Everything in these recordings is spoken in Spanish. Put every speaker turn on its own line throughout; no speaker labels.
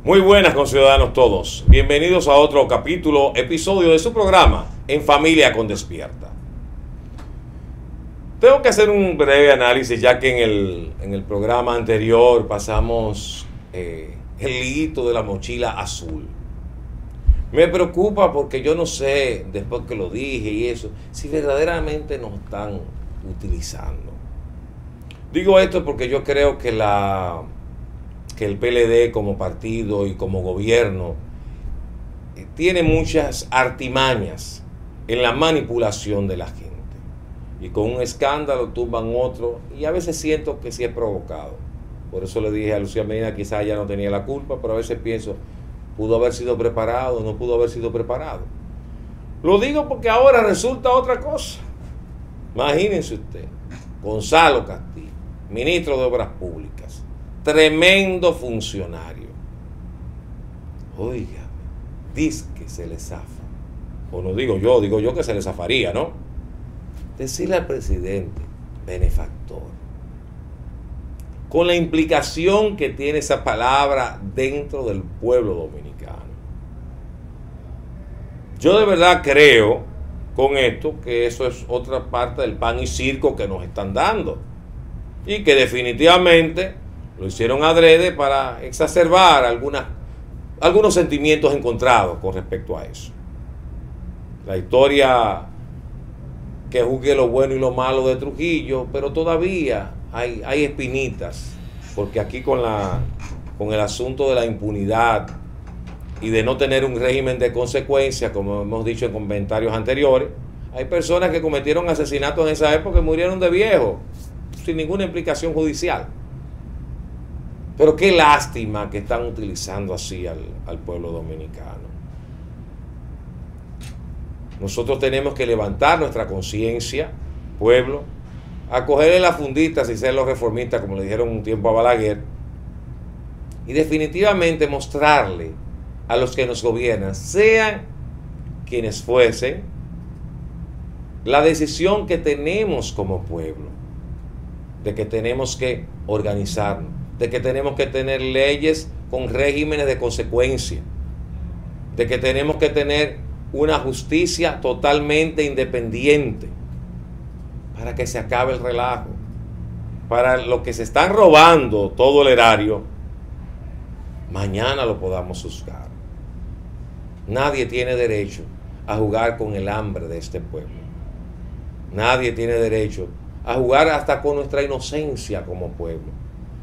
Muy buenas, conciudadanos todos. Bienvenidos a otro episodio de su programa En Familia con Despierta. Tengo que hacer un breve análisis, ya que en el programa anterior pasamos el liguito de la mochila azul. Me preocupa porque yo no sé, después que lo dije y eso, si verdaderamente nos están utilizando. Digo esto porque yo creo que el PLD como partido y como gobierno tiene muchas artimañas en la manipulación de la gente. Y con un escándalo tumban otro, y a veces siento que sí es provocado. Por eso le dije a Lucía Medina, quizás ella no tenía la culpa, pero a veces pienso, pudo haber sido preparado, no pudo haber sido preparado. Lo digo porque ahora resulta otra cosa. Imagínense usted, Gonzalo Castillo, ministro de Obras Públicas, tremendo funcionario. Oiga, dice que se le zafa. O no digo yo que se le zafaría, ¿no? Decirle al presidente, benefactor, con la implicación que tiene esa palabra dentro del pueblo dominicano. Yo de verdad creo con esto que eso es otra parte del pan y circo que nos están dando. Y que definitivamente lo hicieron adrede para exacerbar algunos sentimientos encontrados con respecto a eso. La historia que juzgue lo bueno y lo malo de Trujillo, pero todavía hay espinitas, porque aquí con el asunto de la impunidad y de no tener un régimen de consecuencias, como hemos dicho en comentarios anteriores, hay personas que cometieron asesinatos en esa época y murieron de viejo, sin ninguna implicación judicial. Pero qué lástima que están utilizando así al pueblo dominicano. Nosotros tenemos que levantar nuestra conciencia, pueblo, a cogerle las funditas y ser los reformistas, como le dijeron un tiempo a Balaguer, y definitivamente mostrarle a los que nos gobiernan, sean quienes fuesen, la decisión que tenemos como pueblo, de que tenemos que organizarnos, de que tenemos que tener leyes con regímenes de consecuencia, de que tenemos que tener una justicia totalmente independiente para que se acabe el relajo, para los que se están robando todo el erario, mañana lo podamos juzgar. Nadie tiene derecho a jugar con el hambre de este pueblo. Nadie tiene derecho a jugar hasta con nuestra inocencia como pueblo,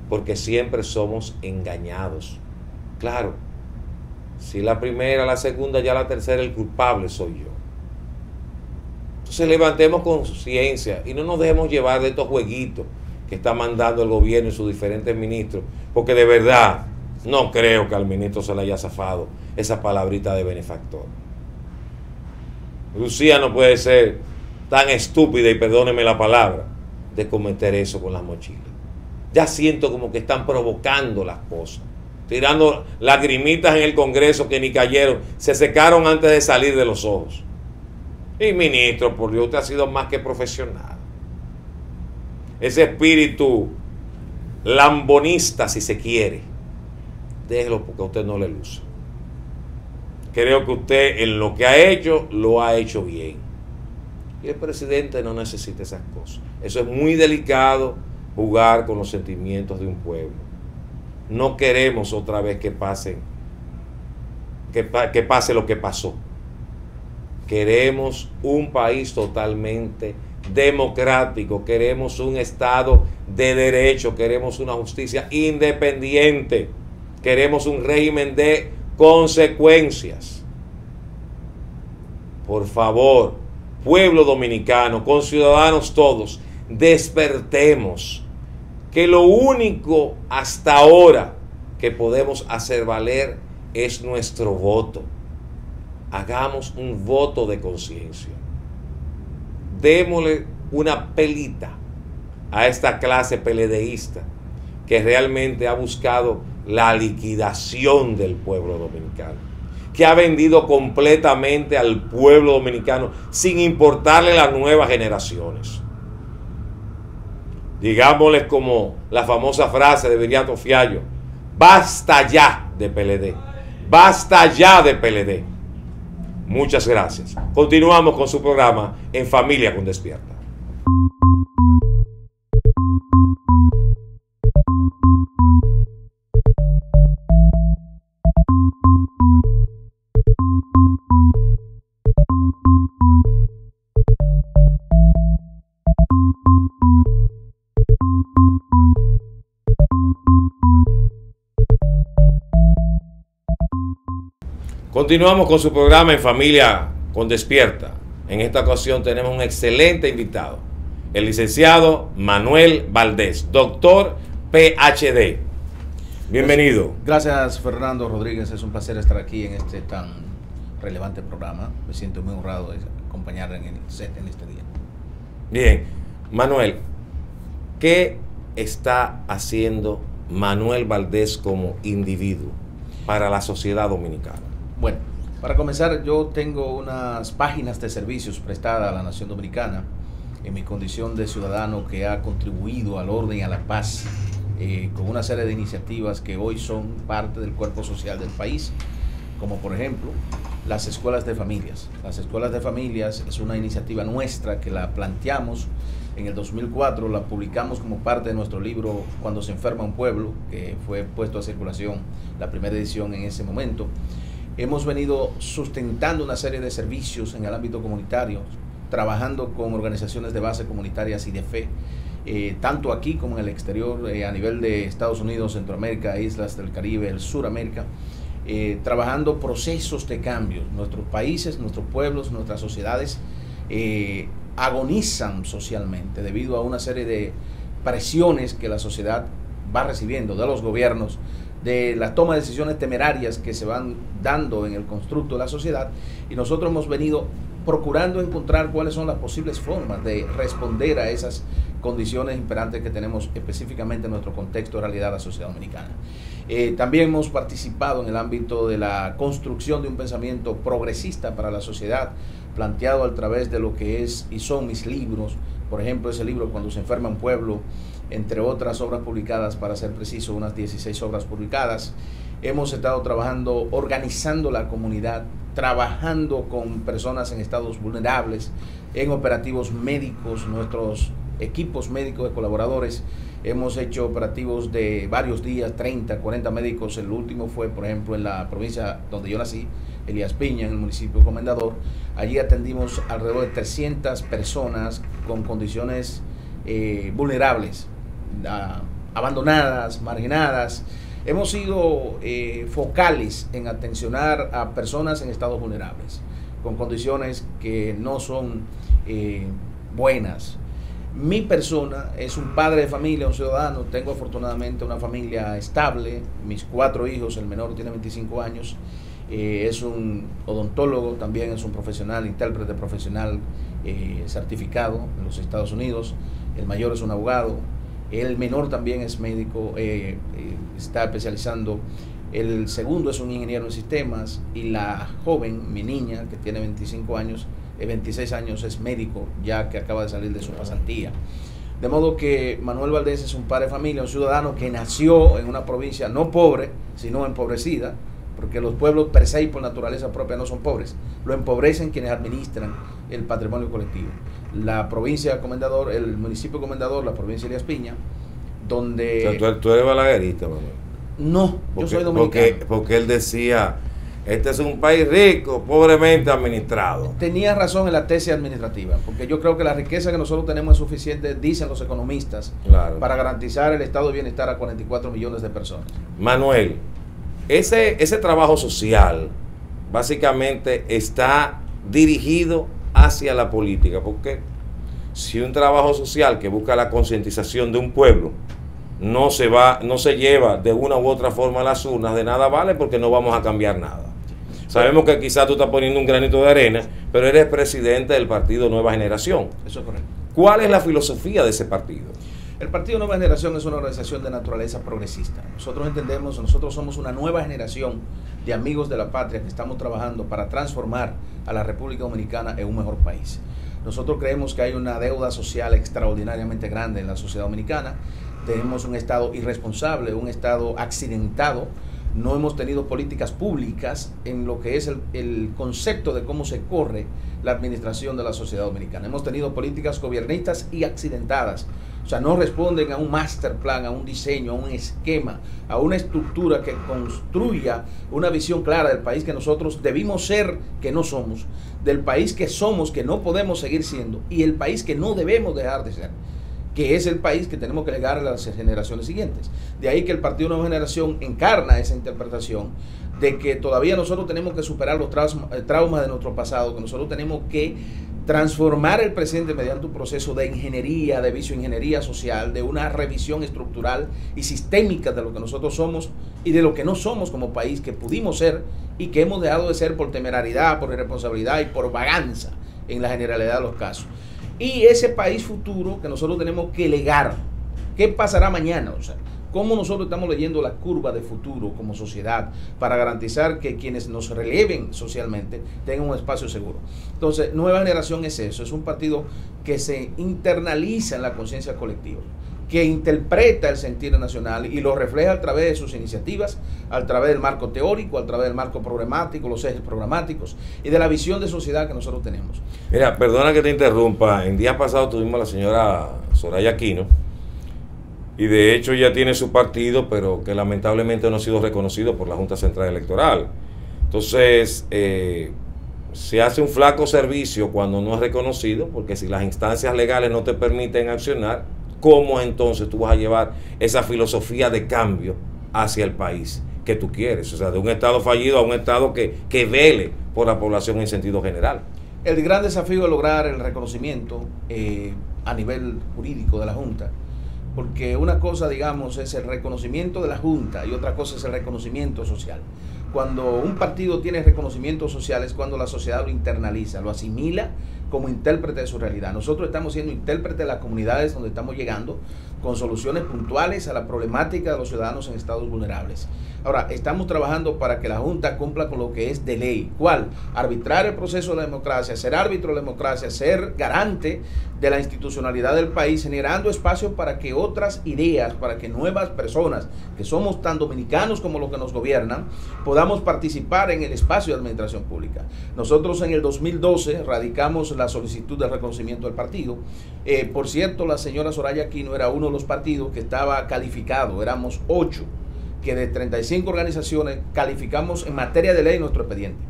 porque siempre somos engañados. Claro, si la primera, la segunda, ya la tercera, el culpable soy yo. Entonces levantemos conciencia y no nos dejemos llevar de estos jueguitos que está mandando el gobierno y sus diferentes ministros, porque de verdad no creo que al ministro se le haya zafado esa palabrita de benefactor. Lucía no puede ser tan estúpida, y perdóneme la palabra, de cometer eso con las mochilas. Ya siento como que están provocando las cosas, tirando lagrimitas en el Congreso que ni cayeron, se secaron antes de salir de los ojos. Y ministro, por Dios, usted ha sido más que profesional. Ese espíritu lambonista, si se quiere, déjelo porque a usted no le luce. Creo que usted en lo que ha hecho, lo ha hecho bien. Y el presidente no necesita esas cosas. Eso es muy delicado, jugar con los sentimientos de un pueblo. No queremos otra vez que pase lo que pasó. Queremos un país totalmente democrático, queremos un Estado de derecho, queremos una justicia independiente, queremos un régimen de consecuencias. Por favor, pueblo dominicano, conciudadanos todos, despertemos, que lo único hasta ahora que podemos hacer valer es nuestro voto. Hagamos un voto de conciencia. Démosle una pelita a esta clase PLDista que realmente ha buscado la liquidación del pueblo dominicano, que ha vendido completamente al pueblo dominicano sin importarle las nuevas generaciones. Digámosles como la famosa frase de Viriato Fiallo: basta ya de PLD. Basta ya de PLD. Muchas gracias. Continuamos con su programa En Familia con Despierta. Continuamos con su programa En Familia con Despierta. En esta ocasión tenemos un excelente invitado, el licenciado Manuel Valdés, doctor PhD. Bienvenido.
Gracias, Fernando Rodríguez. Es un placer estar aquí en este tan relevante programa. Me siento muy honrado de acompañar en el set en este día.
Bien, Manuel, ¿qué está haciendo Manuel Valdés como individuo para la sociedad dominicana?
Bueno, para comenzar, yo tengo unas páginas de servicios prestadas a la nación dominicana en mi condición de ciudadano que ha contribuido al orden y a la paz con una serie de iniciativas que hoy son parte del cuerpo social del país, como por ejemplo las escuelas de familias. Las escuelas de familias es una iniciativa nuestra que la planteamos en el 2004, la publicamos como parte de nuestro libro Cuando se enferma un pueblo, que fue puesto a circulación la primera edición en ese momento. Hemos venido sustentando una serie de servicios en el ámbito comunitario, trabajando con organizaciones de base comunitarias y de fe, tanto aquí como en el exterior, a nivel de Estados Unidos, Centroamérica, Islas del Caribe, el Suramérica, trabajando procesos de cambio. Nuestros países, nuestros pueblos, nuestras sociedades agonizan socialmente debido a una serie de presiones que la sociedad va recibiendo de los gobiernos, de la toma de decisiones temerarias que se van dando en el constructo de la sociedad, y nosotros hemos venido procurando encontrar cuáles son las posibles formas de responder a esas condiciones imperantes que tenemos específicamente en nuestro contexto de realidad de la sociedad dominicana. También hemos participado en el ámbito de la construcción de un pensamiento progresista para la sociedad, planteado a través de lo que es y son mis libros, por ejemplo ese libro Cuando se enferma un pueblo, entre otras obras publicadas, para ser preciso, unas 16 obras publicadas. Hemos estado trabajando, organizando la comunidad, trabajando con personas en estados vulnerables, en operativos médicos, nuestros equipos médicos de colaboradores. Hemos hecho operativos de varios días, 30, 40 médicos. El último fue, por ejemplo, en la provincia donde yo nací, Elías Piña, en el municipio de Comendador. Allí atendimos alrededor de 300 personas con condiciones vulnerables, abandonadas, marginadas. Hemos sido focales en atencionar a personas en estados vulnerables, con condiciones que no son buenas. Mi persona es un padre de familia, un ciudadano. Tengo afortunadamente una familia estable, mis 4 hijos, el menor tiene 25 años, es un odontólogo, también es un profesional, intérprete profesional certificado en los Estados Unidos. El mayor es un abogado, el menor también es médico, está especializando. El segundo es un ingeniero en sistemas, y la joven, mi niña, que tiene 26 años, es médico, ya que acaba de salir de su pasantía. De modo que Manuel Valdés es un padre de familia, un ciudadano que nació en una provincia no pobre, sino empobrecida, porque los pueblos per se y por naturaleza propia no son pobres, lo empobrecen quienes administran el patrimonio colectivo. La provincia de Comendador, el municipio de Comendador, la provincia de Elías Piña, donde...
O sea, tú eres balaguerista, Manuel.
No, yo soy dominicano.
Porque él decía, este es un país rico, pobremente administrado.
Tenía razón en la tesis administrativa, porque yo creo que la riqueza que nosotros tenemos es suficiente, dicen los economistas, claro, para garantizar el estado de bienestar a 44 millones de personas.
Manuel, ese trabajo social básicamente está dirigido hacia la política, porque si un trabajo social que busca la concientización de un pueblo no se lleva de una u otra forma a las urnas, de nada vale, porque no vamos a cambiar nada. Sabemos que quizás tú estás poniendo un granito de arena, pero eres presidente del partido Nueva Generación.
Eso es correcto.
¿Cuál es la filosofía de ese partido?
El Partido Nueva Generación es una organización de naturaleza progresista. Nosotros entendemos, nosotros somos una nueva generación de amigos de la patria que estamos trabajando para transformar a la República Dominicana en un mejor país. Nosotros creemos que hay una deuda social extraordinariamente grande en la sociedad dominicana. Tenemos un Estado irresponsable, un Estado accidentado, no hemos tenido políticas públicas en lo que es el concepto de cómo se corre la administración de la sociedad dominicana. Hemos tenido políticas gobiernistas y accidentadas. O sea, no responden a un master plan, a un diseño, a un esquema, a una estructura que construya una visión clara del país que nosotros debimos ser, que no somos, del país que somos, que no podemos seguir siendo, y el país que no debemos dejar de ser, que es el país que tenemos que legar a las generaciones siguientes. De ahí que el Partido Nueva Generación encarna esa interpretación de que todavía nosotros tenemos que superar los traumas de nuestro pasado, que nosotros tenemos que transformar el presente mediante un proceso de ingeniería, de bioingeniería social, de una revisión estructural y sistémica de lo que nosotros somos y de lo que no somos como país, que pudimos ser y que hemos dejado de ser por temerariedad, por irresponsabilidad y por vaganza en la generalidad de los casos. Y ese país futuro que nosotros tenemos que legar, ¿qué pasará mañana? O sea, ¿cómo nosotros estamos leyendo la curva de futuro como sociedad para garantizar que quienes nos releven socialmente tengan un espacio seguro? Entonces, Nueva Generación es eso, es un partido que se internaliza en la conciencia colectiva, que interpreta el sentir nacional y lo refleja a través de sus iniciativas, a través del marco teórico, a través del marco programático, los ejes programáticos y de la visión de sociedad que nosotros tenemos.
Mira, perdona que te interrumpa, en días pasados tuvimos a la señora Soraya Aquino, y de hecho ya tiene su partido, pero que lamentablemente no ha sido reconocido por la Junta Central Electoral. Entonces, se hace un flaco servicio cuando no es reconocido, porque si las instancias legales no te permiten accionar, ¿cómo entonces tú vas a llevar esa filosofía de cambio hacia el país que tú quieres? O sea, de un Estado fallido a un Estado que vele por la población en sentido general.
El gran desafío es lograr el reconocimiento a nivel jurídico de la Junta, porque una cosa, digamos, es el reconocimiento de la Junta y otra cosa es el reconocimiento social. Cuando un partido tiene reconocimiento social es cuando la sociedad lo internaliza, lo asimila como intérprete de su realidad. Nosotros estamos siendo intérpretes de las comunidades donde estamos llegando con soluciones puntuales a la problemática de los ciudadanos en estados vulnerables. Ahora, estamos trabajando para que la Junta cumpla con lo que es de ley. ¿Cuál? Arbitrar el proceso de la democracia, ser árbitro de la democracia, ser garante de la institucionalidad del país, generando espacio para que otras ideas, para que nuevas personas, que somos tan dominicanos como los que nos gobiernan, podamos participar en el espacio de administración pública. Nosotros en el 2012 radicamos la solicitud de reconocimiento del partido. Por cierto, la señora Soraya Aquino era uno de los partidos que estaba calificado, éramos 8, que de 35 organizaciones calificamos en materia de ley nuestro expediente,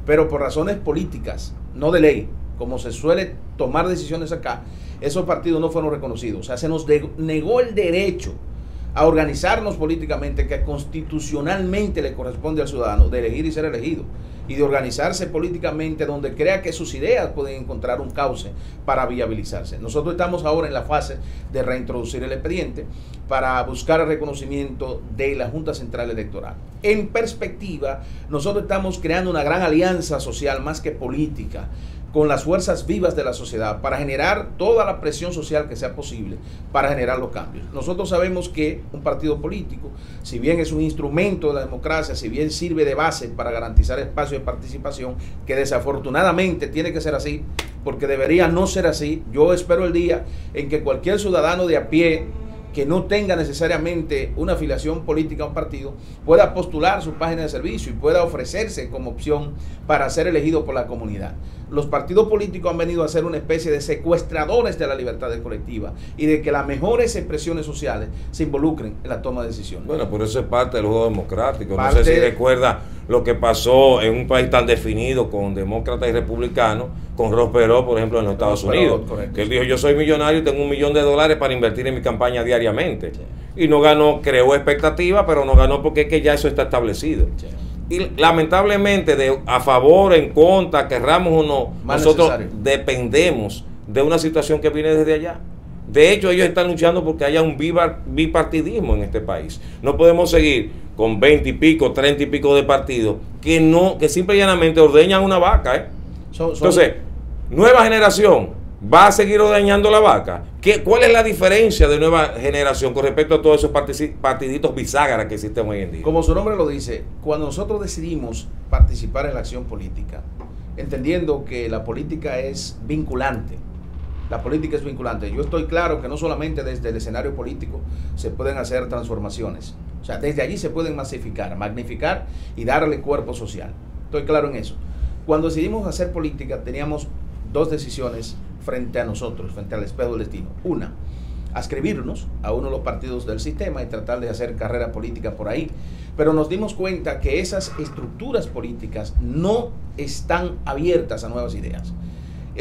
pero por razones políticas, no de ley, como se suele tomar decisiones acá, esos partidos no fueron reconocidos. O sea, se nos negó el derecho a organizarnos políticamente, que constitucionalmente le corresponde al ciudadano, de elegir y ser elegido, y de organizarse políticamente donde crea que sus ideas pueden encontrar un cauce para viabilizarse. Nosotros estamos ahora en la fase de reintroducir el expediente para buscar el reconocimiento de la Junta Central Electoral. En perspectiva, nosotros estamos creando una gran alianza social más que política con las fuerzas vivas de la sociedad para generar toda la presión social que sea posible para generar los cambios. Nosotros sabemos que un partido político, si bien es un instrumento de la democracia, si bien sirve de base para garantizar espacio de participación, que desafortunadamente tiene que ser así, porque debería no ser así. Yo espero el día en que cualquier ciudadano de a pie que no tenga necesariamente una afiliación política a un partido, pueda postular su página de servicio y pueda ofrecerse como opción para ser elegido por la comunidad. Los partidos políticos han venido a ser una especie de secuestradores de la libertad colectiva y de que las mejores expresiones sociales se involucren en la toma de decisiones.
Bueno, por eso es parte del juego democrático. No sé si recuerda lo que pasó en un país tan definido con demócratas y republicanos, con Ross Perot, por ejemplo, en los Estados Unidos. Correcto. Que él dijo, yo soy millonario y tengo $1 millón para invertir en mi campaña diariamente. Sí. Y no ganó, creó expectativa, pero no ganó porque es que ya eso está establecido. Sí. Y lamentablemente, a favor, en contra, querramos o no, nosotros dependemos de una situación que viene desde allá. De hecho, ellos están luchando porque haya un bipartidismo en este país. No podemos seguir con 20 y pico, 30 y pico de partidos que simple y llanamente ordeñan una vaca. Entonces, Nueva Generación va a seguir ordeñando la vaca. ¿Cuál es la diferencia de Nueva Generación con respecto a todos esos partiditos biságaras que existen hoy en día?
Como su nombre lo dice, cuando nosotros decidimos participar en la acción política, entendiendo que la política es vinculante, yo estoy claro que no solamente desde el escenario político se pueden hacer transformaciones. O sea, desde allí se pueden masificar, magnificar y darle cuerpo social. Estoy claro en eso. Cuando decidimos hacer política, teníamos dos decisiones frente a nosotros, frente al espejo del destino. Una, adscribirnos a uno de los partidos del sistema y tratar de hacer carrera política por ahí. Pero nos dimos cuenta que esas estructuras políticas no están abiertas a nuevas ideas.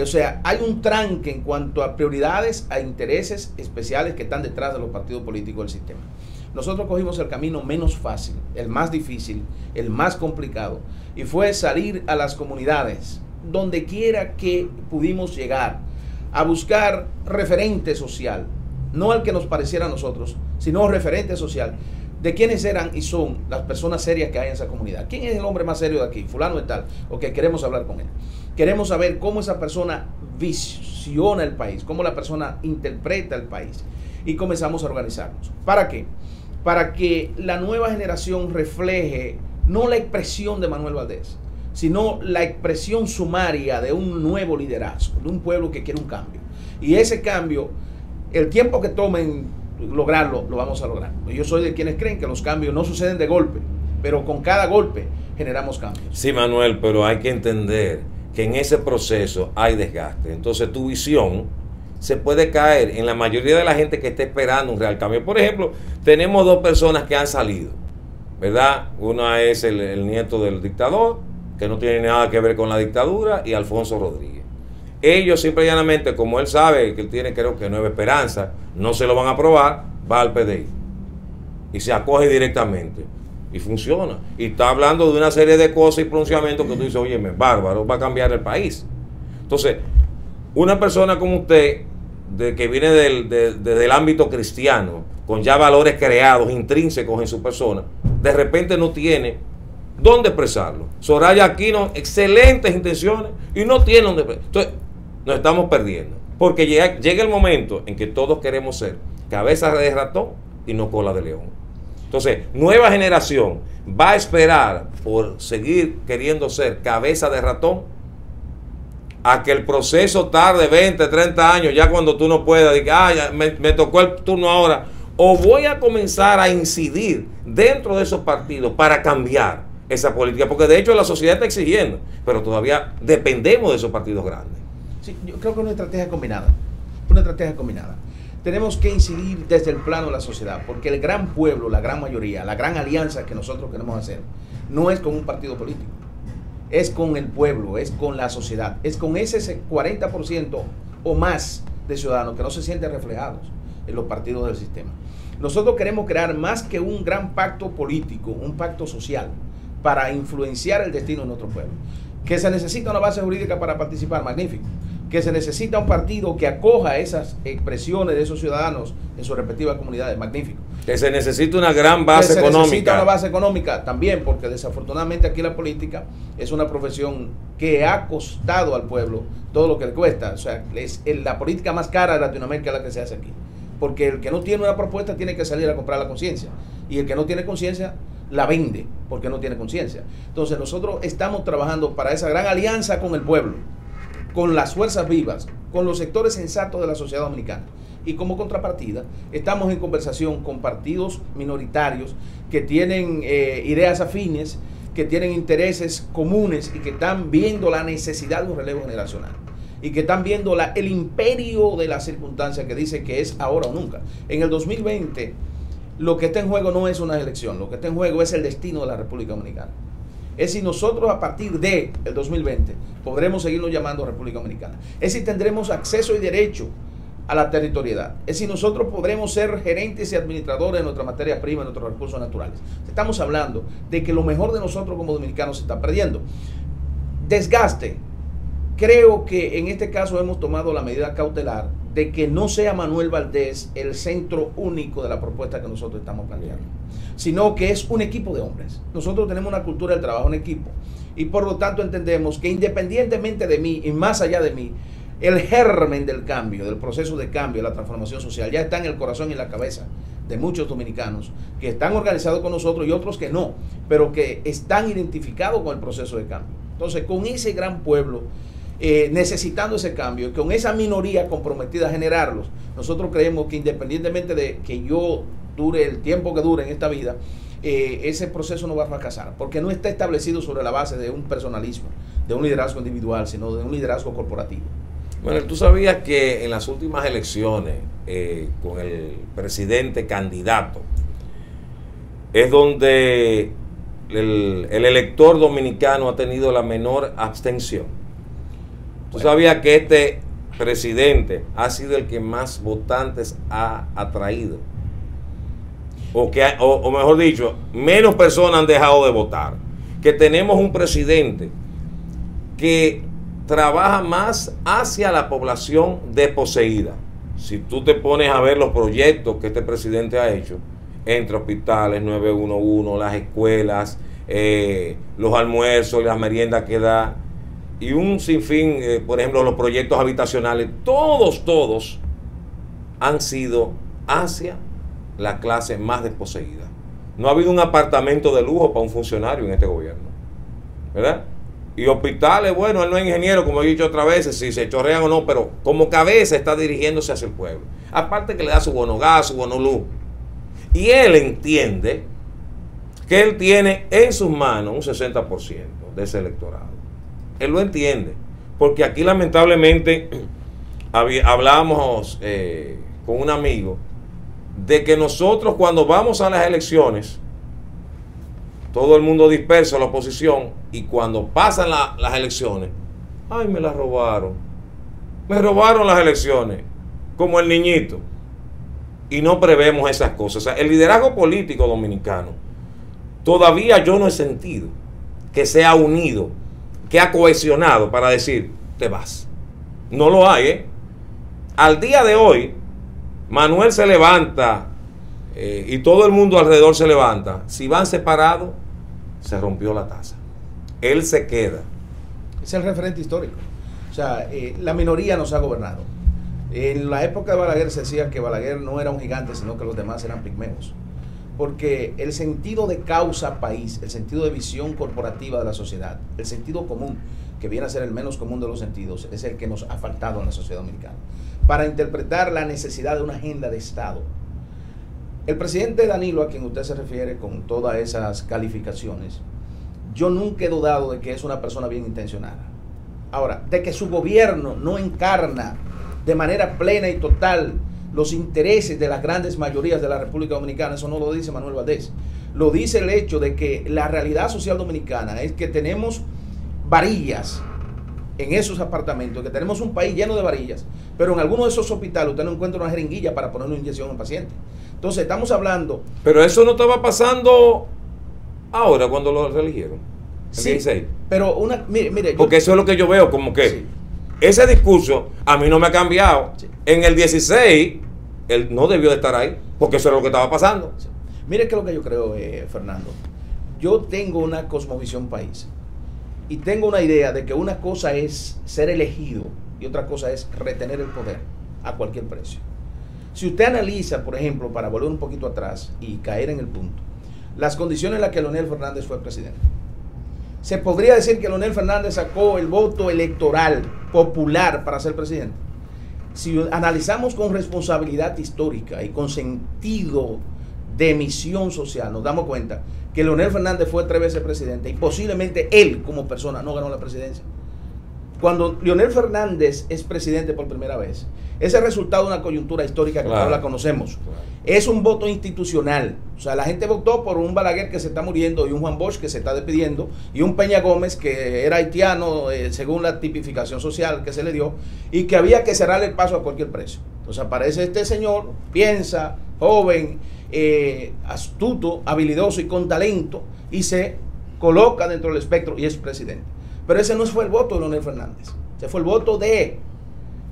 O sea, hay un tranque en cuanto a prioridades, a intereses especiales que están detrás de los partidos políticos del sistema. Nosotros cogimos el camino menos fácil, el más difícil, el más complicado, y fue salir a las comunidades, donde quiera que pudimos llegar, a buscar referente social, no al que nos pareciera a nosotros, sino referente social, de quiénes eran y son las personas serias que hay en esa comunidad. ¿Quién es el hombre más serio de aquí? Fulano de tal. Ok, queremos hablar con él. Queremos saber cómo esa persona visiona el país, cómo la persona interpreta el país. Y comenzamos a organizarnos. ¿Para qué? Para que la nueva generación refleje no la expresión de Manuel Valdés, sino la expresión sumaria de un nuevo liderazgo, de un pueblo que quiere un cambio. Y ese cambio, el tiempo que tomen lograrlo, lo vamos a lograr. Yo soy de quienes creen que los cambios no suceden de golpe, pero con cada golpe generamos cambios.
Sí, Manuel, pero hay que entender que en ese proceso hay desgaste. Entonces tu visión se puede caer en la mayoría de la gente que está esperando un real cambio. Por ejemplo, tenemos dos personas que han salido, ¿verdad? Una es el nieto del dictador, que no tiene nada que ver con la dictadura, y Alfonso Rodríguez. Ellos simple y llanamente, como él sabe que él tiene, creo que Nueva Esperanza, no se lo van a aprobar, va al PDI y se acoge directamente y funciona, y está hablando de una serie de cosas y pronunciamientos que tú dices, oye, bárbaro, va a cambiar el país. Entonces, una persona como usted, que viene del ámbito cristiano, con ya valores creados, intrínsecos en su persona, de repente no tiene dónde expresarlo. Soraya Aquino, excelentes intenciones, y no tiene dónde expresarlo. Entonces, nos estamos perdiendo, porque llega el momento en que todos queremos ser cabeza de ratón y no cola de león. Entonces, nueva generación va a esperar por seguir queriendo ser cabeza de ratón a que el proceso tarde 20, 30 años, ya cuando tú no puedas, digas, ya me tocó el turno ahora, o voy a comenzar a incidir dentro de esos partidos para cambiar esa política, porque de hecho la sociedad está exigiendo, pero todavía dependemos de esos partidos grandes.
Sí, yo creo que es una estrategia combinada, Tenemos que incidir desde el plano de la sociedad, porque el gran pueblo, la gran mayoría, la gran alianza que nosotros queremos hacer, no es con un partido político, es con el pueblo, es con la sociedad, es con ese 40% o más de ciudadanos que no se sienten reflejados en los partidos del sistema. Nosotros queremos crear más que un gran pacto político, un pacto social, para influenciar el destino de nuestro pueblo. Que se necesita una base jurídica para participar, magnífico. Que se necesita un partido que acoja esas expresiones de esos ciudadanos en sus respectivas comunidades, magnífico.
Que se necesita una gran base económica. Se necesita
una base económica también, porque desafortunadamente aquí la política es una profesión que ha costado al pueblo todo lo que le cuesta. O sea, es la política más cara de Latinoamérica la que se hace aquí. Porque el que no tiene una propuesta tiene que salir a comprar la conciencia. Y el que no tiene conciencia la vende porque no tiene conciencia. Entonces nosotros estamos trabajando para esa gran alianza con el pueblo, con las fuerzas vivas, con los sectores sensatos de la sociedad dominicana. Y como contrapartida, estamos en conversación con partidos minoritarios que tienen ideas afines, que tienen intereses comunes y que están viendo la necesidad de un relevo generacional. Y que están viendo el imperio de la circunstancia que dice que es ahora o nunca. En el 2020, lo que está en juego no es una elección, lo que está en juego es el destino de la República Dominicana. Es si nosotros a partir del 2020 podremos seguirnos llamando República Dominicana. Es si tendremos acceso y derecho a la territorialidad. Es si nosotros podremos ser gerentes y administradores de nuestra materia prima, de nuestros recursos naturales. Estamos hablando de que lo mejor de nosotros como dominicanos se está perdiendo. Desgaste. Creo que en este caso hemos tomado la medida cautelar de que no sea Manuel Valdés el centro único de la propuesta que nosotros estamos planteando, sino que es un equipo de hombres. Nosotros tenemos una cultura del trabajo en equipo y por lo tanto entendemos que independientemente de mí y más allá de mí, el germen del cambio, del proceso de cambio, de la transformación social, ya está en el corazón y en la cabeza de muchos dominicanos que están organizados con nosotros y otros que no, pero que están identificados con el proceso de cambio. Entonces, con ese gran pueblo, necesitando ese cambio, con esa minoría comprometida a generarlos, nosotros creemos que independientemente de que yo dure el tiempo que dure en esta vida, ese proceso no va a fracasar, porque no está establecido sobre la base de un personalismo, de un liderazgo individual, sino de un liderazgo corporativo.
Bueno, tú sabías que en las últimas elecciones, con el presidente candidato, es donde el elector dominicano ha tenido la menor abstención. Tú sabías que este presidente ha sido el que más votantes ha atraído, o mejor dicho, menos personas han dejado de votar, que tenemos un presidente que trabaja más hacia la población desposeída. Si tú te pones a ver los proyectos que este presidente ha hecho, entre hospitales, 911, las escuelas, los almuerzos y las meriendas que da, y un sinfín, por ejemplo, los proyectos habitacionales, todos han sido hacia la clase más desposeída. No ha habido un apartamento de lujo para un funcionario en este gobierno, ¿verdad? Y hospitales, bueno, él no es ingeniero, como he dicho otras veces, si se chorrean o no, pero como cabeza está dirigiéndose hacia el pueblo. Aparte que le da su bono gas, su bono luz. Y él entiende que él tiene en sus manos un 60% de ese electorado. Él lo entiende, porque aquí lamentablemente hablábamos con un amigo de que nosotros cuando vamos a las elecciones, todo el mundo dispersa la oposición, y cuando pasan las elecciones, ay, me las robaron. Me robaron las elecciones, como el niñito. Y no prevemos esas cosas. O sea, el liderazgo político dominicano, todavía yo no he sentido que se ha unido, que ha cohesionado para decir, te vas. No lo hay, ¿eh? Al día de hoy, Manuel se levanta y todo el mundo alrededor se levanta. Si van separados, se rompió la taza. Él se queda.
Es el referente histórico. O sea, la minoría nos ha gobernado. En la época de Balaguer se decía que Balaguer no era un gigante, sino que los demás eran pigmeos. Porque el sentido de causa país, el sentido de visión corporativa de la sociedad, el sentido común, que viene a ser el menos común de los sentidos, es el que nos ha faltado en la sociedad dominicana, para interpretar la necesidad de una agenda de Estado. El presidente Danilo, a quien usted se refiere con todas esas calificaciones, yo nunca he dudado de que es una persona bien intencionada. Ahora, de que su gobierno no encarna de manera plena y total los intereses de las grandes mayorías de la República Dominicana, eso no lo dice Manuel Valdés. Lo dice el hecho de que la realidad social dominicana es que tenemos varillas en esos apartamentos, que tenemos un país lleno de varillas, pero en algunos de esos hospitales usted no encuentra una jeringuilla para poner una inyección al paciente. Entonces estamos hablando...
Pero eso no estaba pasando ahora cuando lo reeligieron.
Sí, 16. Pero mire,
porque eso es lo que yo veo, como que sí, ese discurso a mí no me ha cambiado. Sí. En el 16, él no debió de estar ahí, porque eso es lo que estaba pasando.
Sí. Mire que lo que yo creo, Fernando. Yo tengo una cosmovisión país. Y tengo una idea de que una cosa es ser elegido y otra cosa es retener el poder a cualquier precio. Si usted analiza, por ejemplo, para volver un poquito atrás y caer en el punto, las condiciones en las que Leonel Fernández fue presidente. Se podría decir que Leonel Fernández sacó el voto electoral popular para ser presidente. Si analizamos con responsabilidad histórica y con sentido de misión social, nos damos cuenta que Leonel Fernández fue 3 veces presidente y posiblemente él como persona no ganó la presidencia. Cuando Leonel Fernández es presidente por primera vez, es el resultado de una coyuntura histórica que todos la conocemos. Es un voto institucional. O sea, la gente votó por un Balaguer que se está muriendo y un Juan Bosch que se está despidiendo y un Peña Gómez que era haitiano según la tipificación social que se le dio y que había que cerrarle el paso a cualquier precio. Entonces aparece este señor, piensa, joven, astuto, habilidoso y con talento y se coloca dentro del espectro y es presidente. Pero ese no fue el voto de Leonel Fernández. Ese fue el voto de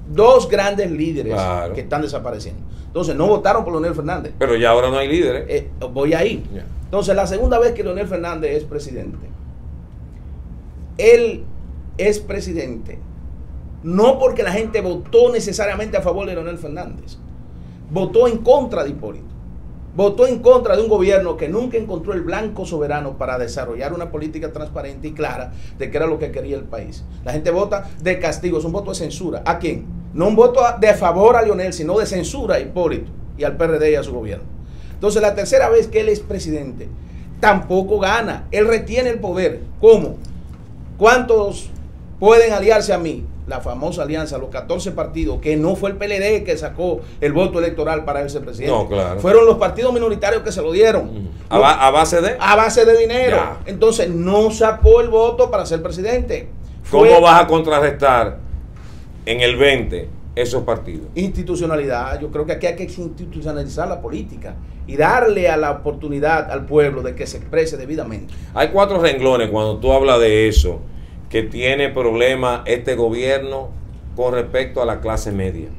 2 grandes líderes que están desapareciendo. Entonces no votaron por Leonel Fernández.
Pero ya ahora no hay líderes.
Voy ahí. Yeah. Entonces la segunda vez que Leonel Fernández es presidente, él es presidente no porque la gente votó necesariamente a favor de Leonel Fernández. Votó en contra de Hipólito. Votó en contra de un gobierno que nunca encontró el blanco soberano para desarrollar una política transparente y clara de qué era lo que quería el país. La gente vota de castigo, es un voto de censura. ¿A quién? No un voto de favor a Leonel, sino de censura a Hipólito y al PRD y a su gobierno. Entonces, la tercera vez que él es presidente, tampoco gana. Él retiene el poder. ¿Cómo? ¿Cuántos pueden aliarse a mí? La famosa alianza, los 14 partidos, que no fue el PLD que sacó el voto electoral para él ser presidente.
No, claro.
Fueron los partidos minoritarios que se lo dieron.
¿A base de?
A base de dinero.
Ya.
Entonces, no sacó el voto para ser presidente.
¿Cómo vas a contrarrestar en el 20 esos partidos?
Institucionalidad. Yo creo que aquí hay que institucionalizar la política y darle a la oportunidad al pueblo de que se exprese debidamente.
Hay 4 renglones cuando tú hablas de eso, que tiene problemas este gobierno con respecto a la clase media.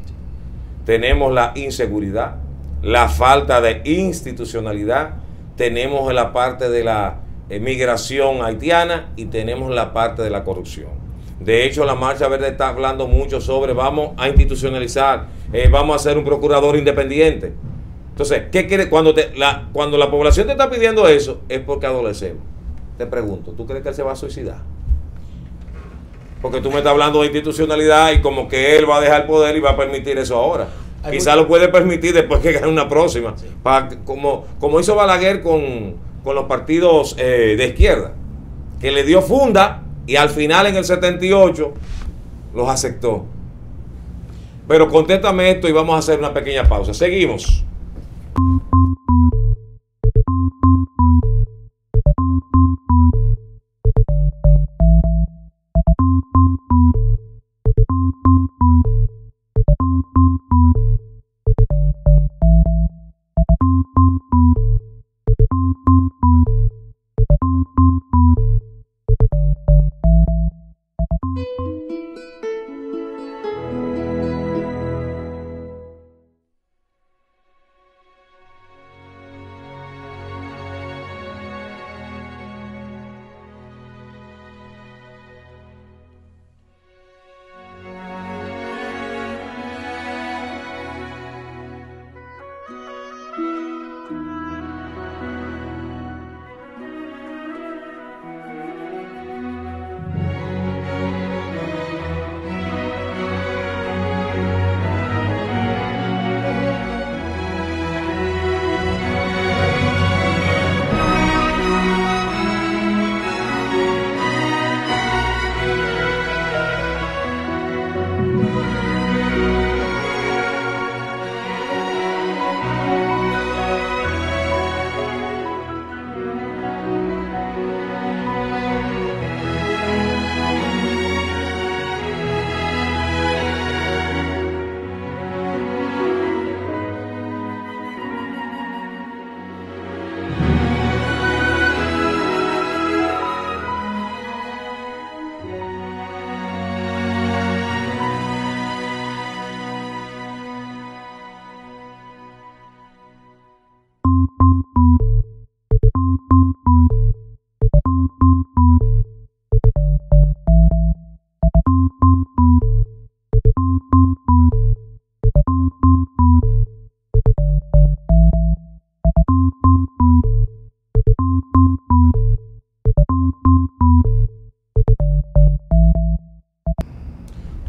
Tenemos la inseguridad, la falta de institucionalidad, tenemos la parte de la migración haitiana y tenemos la parte de la corrupción. De hecho, la Marcha Verde está hablando mucho sobre vamos a institucionalizar, vamos a hacer un procurador independiente. Entonces, ¿qué quiere? Cuando la población te está pidiendo eso, es porque adolecemos. Te pregunto, ¿tú crees que él se va a suicidar? Porque tú me estás hablando de institucionalidad y como que él va a dejar el poder y va a permitir eso ahora. Quizás lo puede permitir después que gane una próxima. Sí. Como hizo Balaguer con los partidos de izquierda, que le dio funda y al final en el 78 los aceptó. Pero contéstame esto y vamos a hacer una pequeña pausa. Seguimos.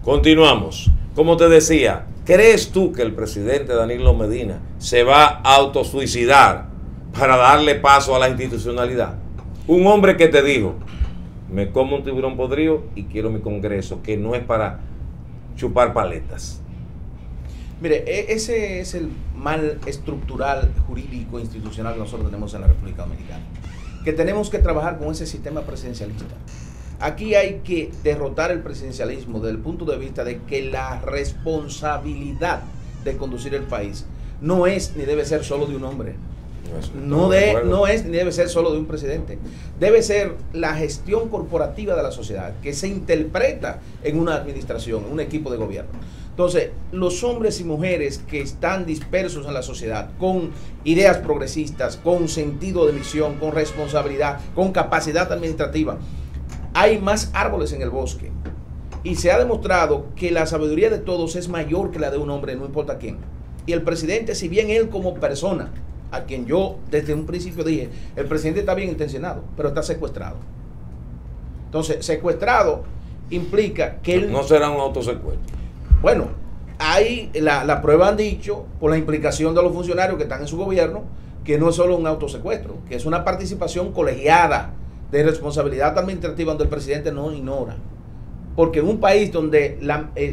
Continuamos. Como te decía, ¿crees tú que el presidente Danilo Medina se va a autosuicidar para darle paso a la institucionalidad? Un hombre que te dijo, me como un tiburón podrido y quiero mi Congreso, que no es para chupar paletas.
Mire, ese es el mal estructural, jurídico, institucional que nosotros tenemos en la República Dominicana. Que tenemos que trabajar con ese sistema presidencialista. Aquí hay que derrotar el presidencialismo desde el punto de vista de que la responsabilidad de conducir el país no es ni debe ser solo de un hombre. No es ni debe ser solo de un presidente. Debe ser la gestión corporativa de la sociedad que se interpreta en una administración, en un equipo de gobierno. Entonces, los hombres y mujeres que están dispersos en la sociedad con ideas progresistas, con sentido de misión, con responsabilidad, con capacidad administrativa, hay más árboles en el bosque. Y se ha demostrado que la sabiduría de todos es mayor que la de un hombre, no importa quién. Y el presidente, si bien él como persona, a quien yo desde un principio dije, el presidente está bien intencionado, pero está secuestrado. Entonces, secuestrado implica que él...
No será un autosecuestro.
Bueno, hay la prueba han dicho, por la implicación de los funcionarios que están en su gobierno, que no es solo un autosecuestro, que es una participación colegiada de responsabilidad administrativa donde el presidente no ignora. Porque en un país donde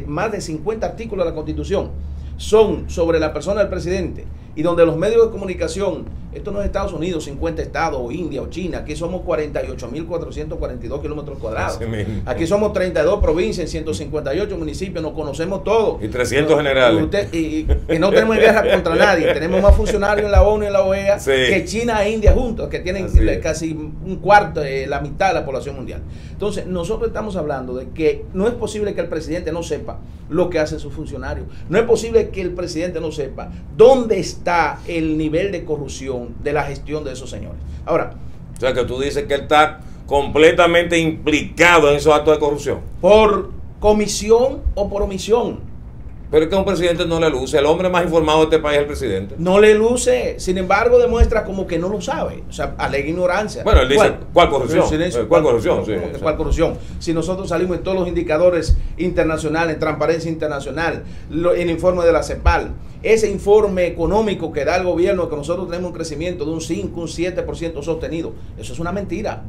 más de 50 artículos de la Constitución son sobre la persona del presidente y donde los medios de comunicación, esto no es Estados Unidos, 50 estados, o India, o China, aquí somos 48.442 kilómetros cuadrados. Aquí somos 32 provincias, 158 municipios, nos conocemos todos.
Y 300 generales.
Y no tenemos guerra contra nadie, tenemos más funcionarios en la ONU y en la OEA que China e India juntos, que tienen casi un cuarto, la mitad de la población mundial. Entonces, nosotros estamos hablando de que no es posible que el presidente no sepa lo que hacen sus funcionarios. No es posible que el presidente no sepa dónde está el nivel de corrupción de la gestión de esos señores. Ahora,
o sea, que tú dices que él está completamente implicado en esos actos de corrupción.
Por comisión o por omisión.
Pero es que a un presidente no le luce. El hombre más informado de este país es el presidente.
No le luce, sin embargo, demuestra como que no lo sabe. O sea, alega ignorancia.
Bueno, él dice, ¿cuál corrupción? ¿Cuál corrupción?
¿Cuál corrupción? Si nosotros salimos en todos los indicadores internacionales, en Transparencia Internacional, el informe de la CEPAL, ese informe económico que da el gobierno, que nosotros tenemos un crecimiento de un 5, un 7% sostenido, eso es una mentira.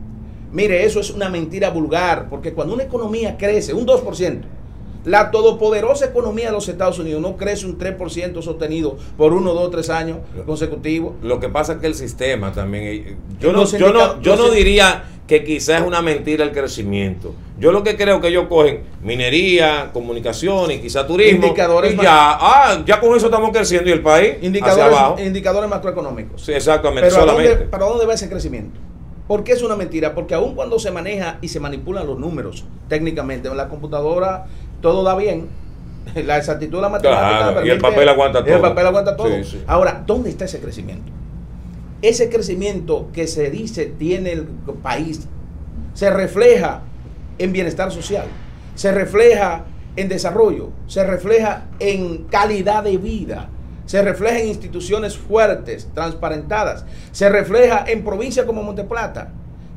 Mire, eso es una mentira vulgar, porque cuando una economía crece un 2%, la todopoderosa economía de los Estados Unidos no crece un 3% sostenido por 1, 2, 3 años consecutivos.
Lo que pasa es que el sistema también... Yo no diría que quizás es una mentira el crecimiento. Yo lo que creo que ellos cogen minería, comunicación y quizás turismo.
Indicadores
y ya con eso estamos creciendo y el país hacia abajo.
Indicadores macroeconómicos.
Sí, exactamente.
Pero solamente. ¿Para dónde va ese crecimiento? ¿Por qué es una mentira? Porque aun cuando se maneja y se manipulan los números técnicamente en la computadora, todo da bien. La exactitud de la matemática.
Claro, y el papel aguanta todo.
El papel aguanta todo.
Sí, sí.
Ahora, ¿dónde está ese crecimiento? Ese crecimiento que se dice tiene el país se refleja en bienestar social, se refleja en desarrollo, se refleja en calidad de vida, se refleja en instituciones fuertes, transparentadas, se refleja en provincias como Monteplata,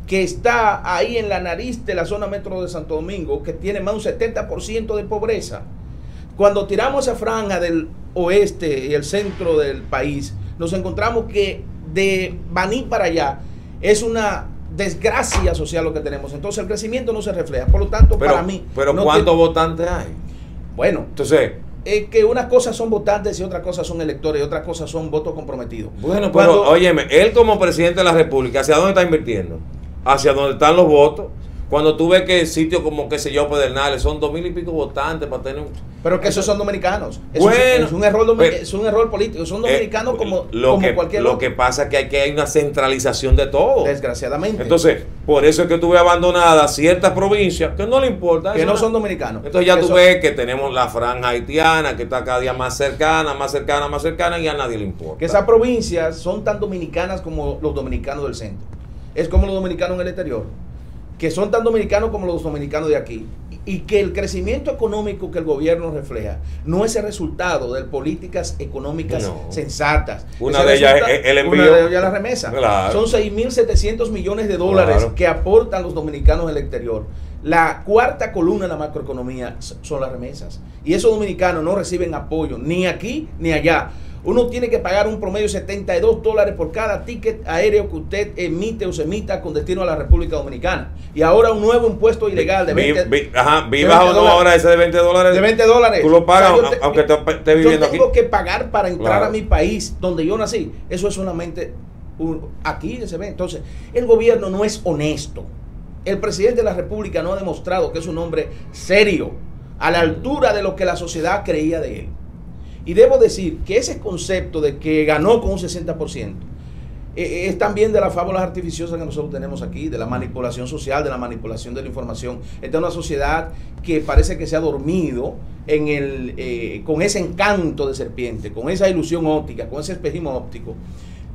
que está ahí en la nariz de la zona metro de Santo Domingo, que tiene más de un 70% de pobreza. Cuando tiramos esa franja del oeste y el centro del país, nos encontramos que de Baní para allá es una desgracia social lo que tenemos. Entonces el crecimiento no se refleja. Por lo tanto, para mí...
Pero no ¿cuántos votantes hay?
Bueno,
entonces...
Es que unas cosas son votantes y otras cosas son electores y otras cosas son votos comprometidos.
Bueno, pero óyeme, él como presidente de la República, ¿hacia dónde está invirtiendo? Hacia dónde están los votos. Cuando tú ves que sitios como, qué sé yo, Pedernales, son 2,000 y pico votantes para tener un...
Pero que esos son dominicanos.
Bueno,
es un error político. Son dominicanos como cualquier otro.
Lo que pasa es que aquí hay una centralización de todo.
Desgraciadamente.
Entonces, por eso es que tú ves abandonadas ciertas provincias que no le importa.
Que no son dominicanos.
Entonces ya tú ves que tenemos la franja haitiana que está cada día más cercana y a nadie le importa.
Que esas provincias son tan dominicanas como los dominicanos del centro. Es como los dominicanos en el exterior, que son tan dominicanos como los dominicanos de aquí, y que el crecimiento económico que el gobierno refleja no es el resultado de políticas económicas sensatas.
Una de ellas es el envío.
Una de ellas la remesa.
Claro.
Son 6.700 millones de dólares que aportan los dominicanos en el exterior. La cuarta columna de la macroeconomía son las remesas. Y esos dominicanos no reciben apoyo ni aquí ni allá. Uno tiene que pagar un promedio de $72 por cada ticket aéreo que usted emite o se emita con destino a la República Dominicana. Y ahora un nuevo impuesto ilegal de 20
¿Vivas o no ahora ese de $20?
De $20.
Tú lo pagas, o sea, aunque estés viviendo aquí.
Yo tengo que pagar para entrar a mi país, donde yo nací. Eso es solamente aquí se ve. Entonces, el gobierno no es honesto. El presidente de la República no ha demostrado que es un hombre serio, a la altura de lo que la sociedad creía de él. Y debo decir que ese concepto de que ganó con un 60% es también de las fábulas artificiosas que nosotros tenemos aquí, de la manipulación social, de la manipulación de la información. Esta es una sociedad que parece que se ha dormido con ese encanto de serpiente, con esa ilusión óptica, con ese espejismo óptico.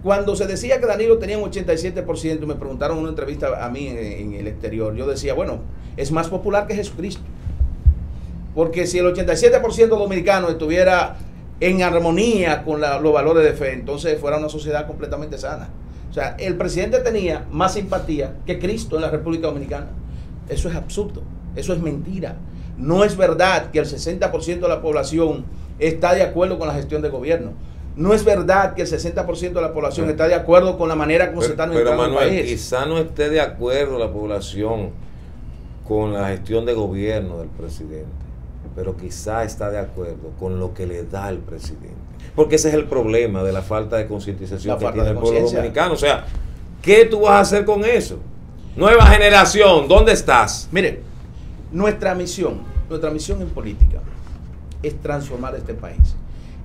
Cuando se decía que Danilo tenía un 87%, me preguntaron en una entrevista a mí en el exterior, yo decía, bueno, es más popular que Jesucristo. Porque si el 87% dominicano estuviera en armonía con los valores de fe, entonces fuera una sociedad completamente sana. O sea, el presidente tenía más simpatía que Cristo en la República Dominicana. Eso es absurdo, eso es mentira. No es verdad que el 60% de la población está de acuerdo con la gestión del gobierno. No es verdad que el 60% de la población está de acuerdo con la manera como se está administrando el país.
Quizá no esté de acuerdo la población con la gestión de gobierno del presidente, pero quizá está de acuerdo con lo que le da el presidente. Porque ese es el problema de la falta de concientización que tiene el pueblo dominicano. O sea, ¿qué tú vas a hacer con eso? Nueva generación, ¿dónde estás?
Mire, nuestra misión en política es transformar este país.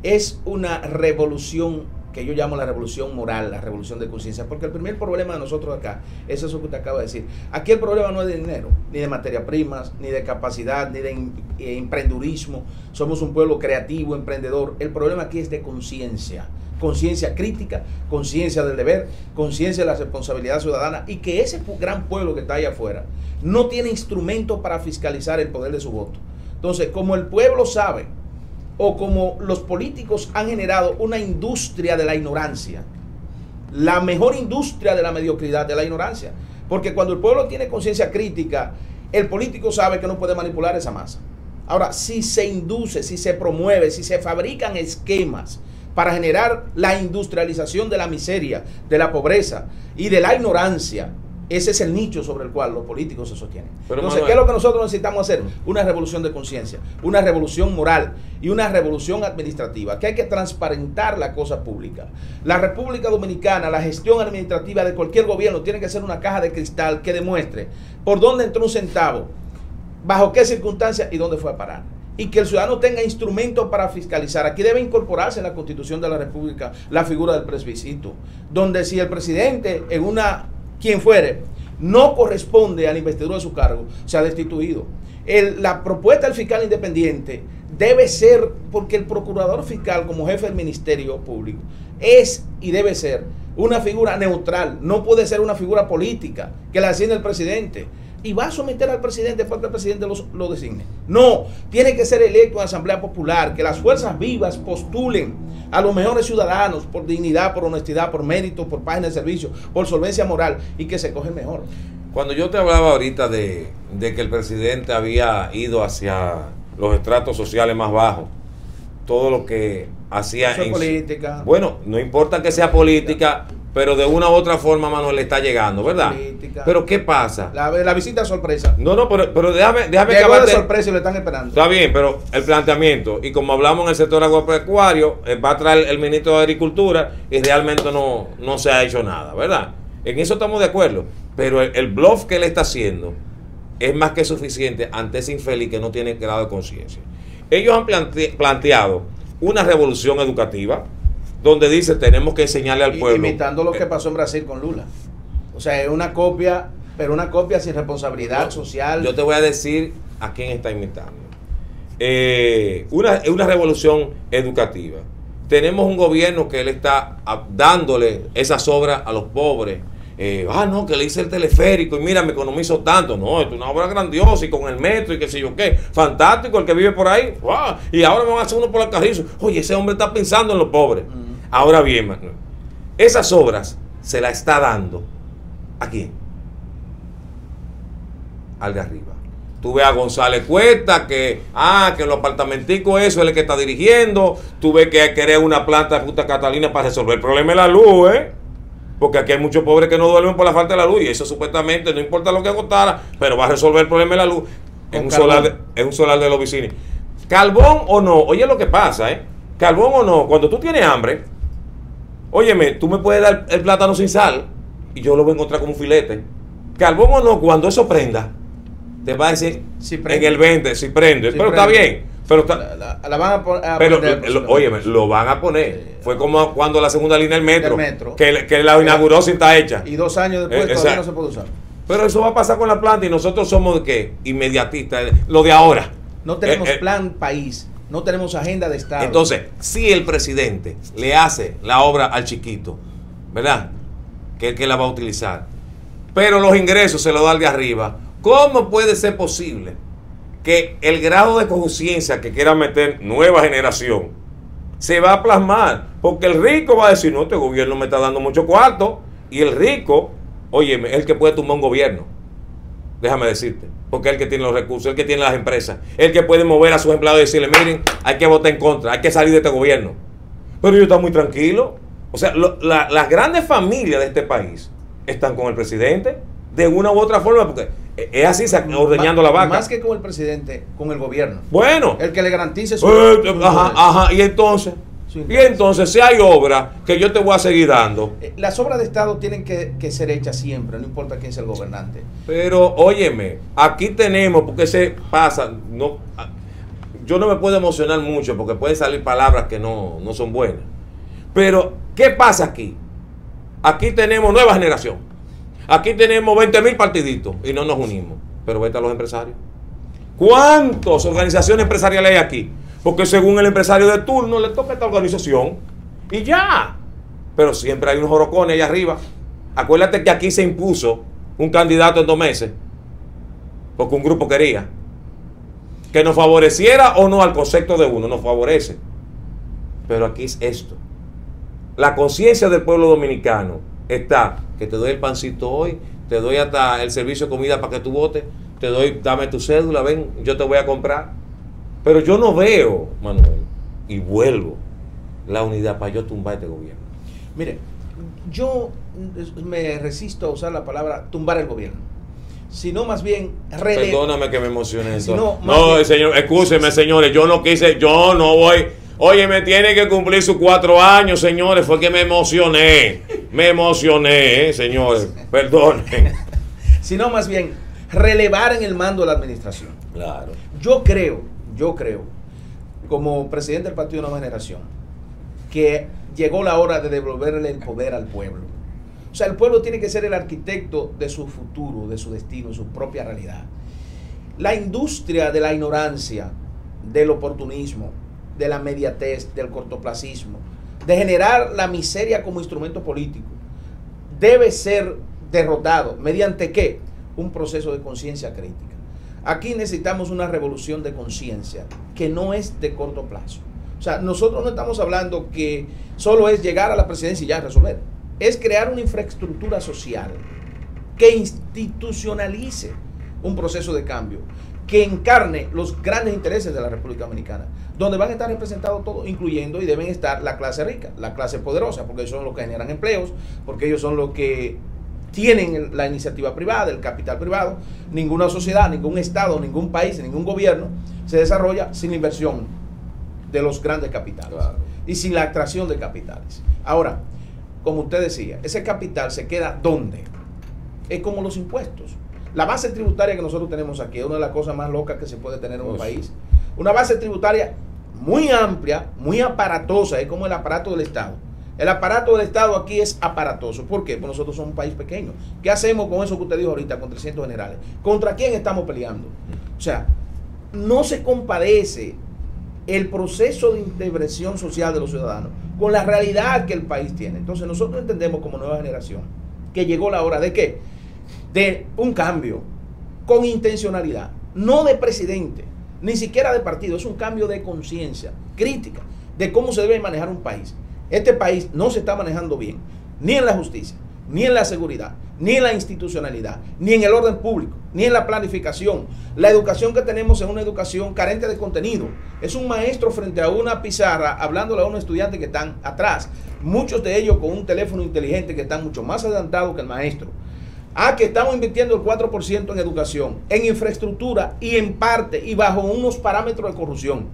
Es una revolución que yo llamo la revolución moral, la revolución de conciencia, porque el primer problema de nosotros acá es eso que usted acaba de decir. Aquí el problema no es de dinero, ni de materias primas, ni de capacidad, ni de emprendurismo. Somos un pueblo creativo, emprendedor. El problema aquí es de conciencia. Conciencia crítica, conciencia del deber, conciencia de la responsabilidad ciudadana, y que ese gran pueblo que está allá afuera no tiene instrumento para fiscalizar el poder de su voto. Entonces, como el pueblo sabe, o como los políticos han generado una industria de la ignorancia, la mejor industria de la mediocridad, de la ignorancia, porque cuando el pueblo tiene conciencia crítica, el político sabe que no puede manipular esa masa. Ahora, si se induce, si se promueve, si se fabrican esquemas para generar la industrialización de la miseria, de la pobreza y de la ignorancia, ese es el nicho sobre el cual los políticos se sostienen. Pero entonces, ¿qué es lo que nosotros necesitamos hacer? Una revolución de conciencia, una revolución moral y una revolución administrativa, que hay que transparentar la cosa pública. La República Dominicana, la gestión administrativa de cualquier gobierno tiene que ser una caja de cristal que demuestre por dónde entró un centavo, bajo qué circunstancias y dónde fue a parar. Y que el ciudadano tenga instrumentos para fiscalizar. Aquí debe incorporarse en la Constitución de la República la figura del plebiscito, donde si el presidente quien fuere, no corresponde a la investidura de su cargo, se ha destituido. La propuesta del fiscal independiente debe ser, porque el procurador fiscal como jefe del Ministerio Público es y debe ser una figura neutral, no puede ser una figura política que la asigne el presidente y va a someter al presidente para que el presidente lo designe. No, tiene que ser electo en Asamblea Popular, que las fuerzas vivas postulen a los mejores ciudadanos por dignidad, por honestidad, por mérito, por página de servicio, por solvencia moral, y que se coge mejor.
Cuando yo te hablaba ahorita de que el presidente había ido hacia los estratos sociales más bajos, todo lo que hacía
en política.
Bueno, no importa que sea política, pero de una u otra forma, Manuel, le está llegando, ¿verdad?
Política.
Pero ¿qué pasa?
La visita sorpresa.
No, pero déjame
acabar de sorpresa y lo están esperando.
Está bien, pero el planteamiento, y como hablamos en el sector agropecuario, va a traer el ministro de Agricultura y realmente no se ha hecho nada, ¿verdad? En eso estamos de acuerdo, pero el bluff que él está haciendo es más que suficiente ante ese infeliz que no tiene grado de conciencia. Ellos han planteado una revolución educativa donde dice tenemos que enseñarle al pueblo.
Imitando lo que pasó en Brasil con Lula. O sea, es una copia, pero una copia sin responsabilidad social.
Yo te voy a decir a quién está imitando. Una revolución educativa. Tenemos un gobierno que él está dándole esas obras a los pobres. No, que le hice el teleférico y mira, me economizo tanto. No, es una obra grandiosa y con el metro y qué sé yo qué. Fantástico el que vive por ahí. ¡Wow! Y ahora me van a hacer uno por el Carrizo. Oye, ese hombre está pensando en los pobres. Ahora bien, Manuel, esas obras se las está dando ¿a quién? Al de arriba. Tú ves a González Cuesta que los apartamenticos, eso es el que está dirigiendo. Tú ves que quiere una planta de Punta Catalina para resolver el problema de la luz, porque aquí hay muchos pobres que no duermen por la falta de la luz, y eso supuestamente no importa lo que agotara, pero va a resolver el problema de la luz. Es un solar de los vecinos. Carbón o no, oye lo que pasa, carbón o no, cuando tú tienes hambre, óyeme, tú me puedes dar el plátano sin sal y yo lo voy a encontrar como un filete. Carbón o no, cuando eso prenda, te va a decir si en el 20, si prende, pero prende. Está bien. Pero
la van a poner.
Óyeme, lo van a poner. Fue como cuando la segunda línea del metro. Que la inauguró sin estar hecha.
Y 2 años después todavía no se puede usar.
Pero eso va a pasar con la planta y nosotros somos de qué? Inmediatistas. Lo de ahora.
No tenemos plan país. No tenemos agenda de Estado.
Entonces, si el presidente le hace la obra al chiquito, ¿verdad? Que es el que la va a utilizar, pero los ingresos se los da al de arriba, ¿cómo puede ser posible que el grado de conciencia que quiera meter nueva generación se va a plasmar? Porque el rico va a decir, no, este gobierno me está dando mucho cuarto, y el rico, óyeme, es el que puede tumbar un gobierno, déjame decirte, porque es el que tiene los recursos, el que tiene las empresas, el que puede mover a sus empleados y decirle, miren, hay que votar en contra, hay que salir de este gobierno. Pero ellos están muy tranquilos. O sea, las grandes familias de este país están con el presidente de una u otra forma, porque es así, ordeñando la vaca.
Más que con el presidente, con el gobierno.
Bueno.
El que le garantice su...
Ajá, y entonces... Y entonces, si hay obras que yo te voy a seguir dando.
Las obras de Estado tienen que ser hechas siempre, no importa quién sea el gobernante.
Pero, óyeme, aquí tenemos, porque se pasa, no, yo no me puedo emocionar mucho porque pueden salir palabras que no son buenas. Pero, ¿qué pasa aquí? Aquí tenemos nueva generación. Aquí tenemos 20,000 partiditos y no nos unimos. Pero vete a los empresarios. ¿Cuántas organizaciones empresariales hay aquí? Porque según el empresario de turno le toca esta organización y ya. Pero siempre hay unos jorocones allá arriba. Acuérdate que aquí se impuso un candidato en 2 meses porque un grupo quería que nos favoreciera o no al concepto de uno, nos favorece. Pero aquí es esto. La conciencia del pueblo dominicano está que te doy el pancito hoy, te doy hasta el servicio de comida para que tú votes, te doy, dame tu cédula, ven, yo te voy a comprar. Pero yo no veo, Manuel, y vuelvo, la unidad para yo tumbar este gobierno.
Mire, yo me resisto a usar la palabra tumbar el gobierno, sino más bien
Perdóname que me emocione.
No,
bien, señor, escúcheme, señores, yo no voy. Oye, me tiene que cumplir sus 4 años, señores, fue que me emocioné, señores, perdonen.
Sino más bien relevar en el mando de la administración.
Claro.
Yo creo, como presidente del Partido Nueva Generación, que llegó la hora de devolverle el poder al pueblo. O sea, el pueblo tiene que ser el arquitecto de su futuro, de su destino, de su propia realidad. La industria de la ignorancia, del oportunismo, de la inmediatez, del cortoplacismo, de generar la miseria como instrumento político, debe ser derrotado. ¿Mediante qué? Un proceso de conciencia crítica. Aquí necesitamos una revolución de conciencia que no es de corto plazo. O sea, nosotros no estamos hablando que solo es llegar a la presidencia y ya resolver. Es crear una infraestructura social que institucionalice un proceso de cambio, que encarne los grandes intereses de la República Dominicana, donde van a estar representados todos, incluyendo y deben estar la clase rica, la clase poderosa, porque ellos son los que generan empleos, porque ellos son los que tienen la iniciativa privada, el capital privado. Ninguna sociedad, ningún estado, ningún país, ningún gobierno se desarrolla sin la inversión de los grandes capitales, claro, y sin la atracción de capitales. Ahora, como usted decía, ese capital se queda ¿dónde? Es como los impuestos. La base tributaria que nosotros tenemos aquí es una de las cosas más locas que se puede tener en un país. Una base tributaria muy amplia, muy aparatosa, es como el aparato del Estado. El aparato del Estado aquí es aparatoso. ¿Por qué? Porque nosotros somos un país pequeño. ¿Qué hacemos con eso que usted dijo ahorita, con 300 generales? ¿Contra quién estamos peleando? O sea, no se compadece el proceso de integración social de los ciudadanos con la realidad que el país tiene. Entonces nosotros entendemos como nueva generación que llegó la hora de ¿qué? De un cambio con intencionalidad, no de presidente, ni siquiera de partido, es un cambio de conciencia crítica de cómo se debe manejar un país. Este país no se está manejando bien, ni en la justicia, ni en la seguridad, ni en la institucionalidad, ni en el orden público, ni en la planificación. La educación que tenemos es una educación carente de contenido. Es un maestro frente a una pizarra hablándole a unos estudiantes que están atrás, muchos de ellos con un teléfono inteligente que están mucho más adelantados que el maestro. Que estamos invirtiendo el 4% en educación, en infraestructura y en parte y bajo unos parámetros de corrupción.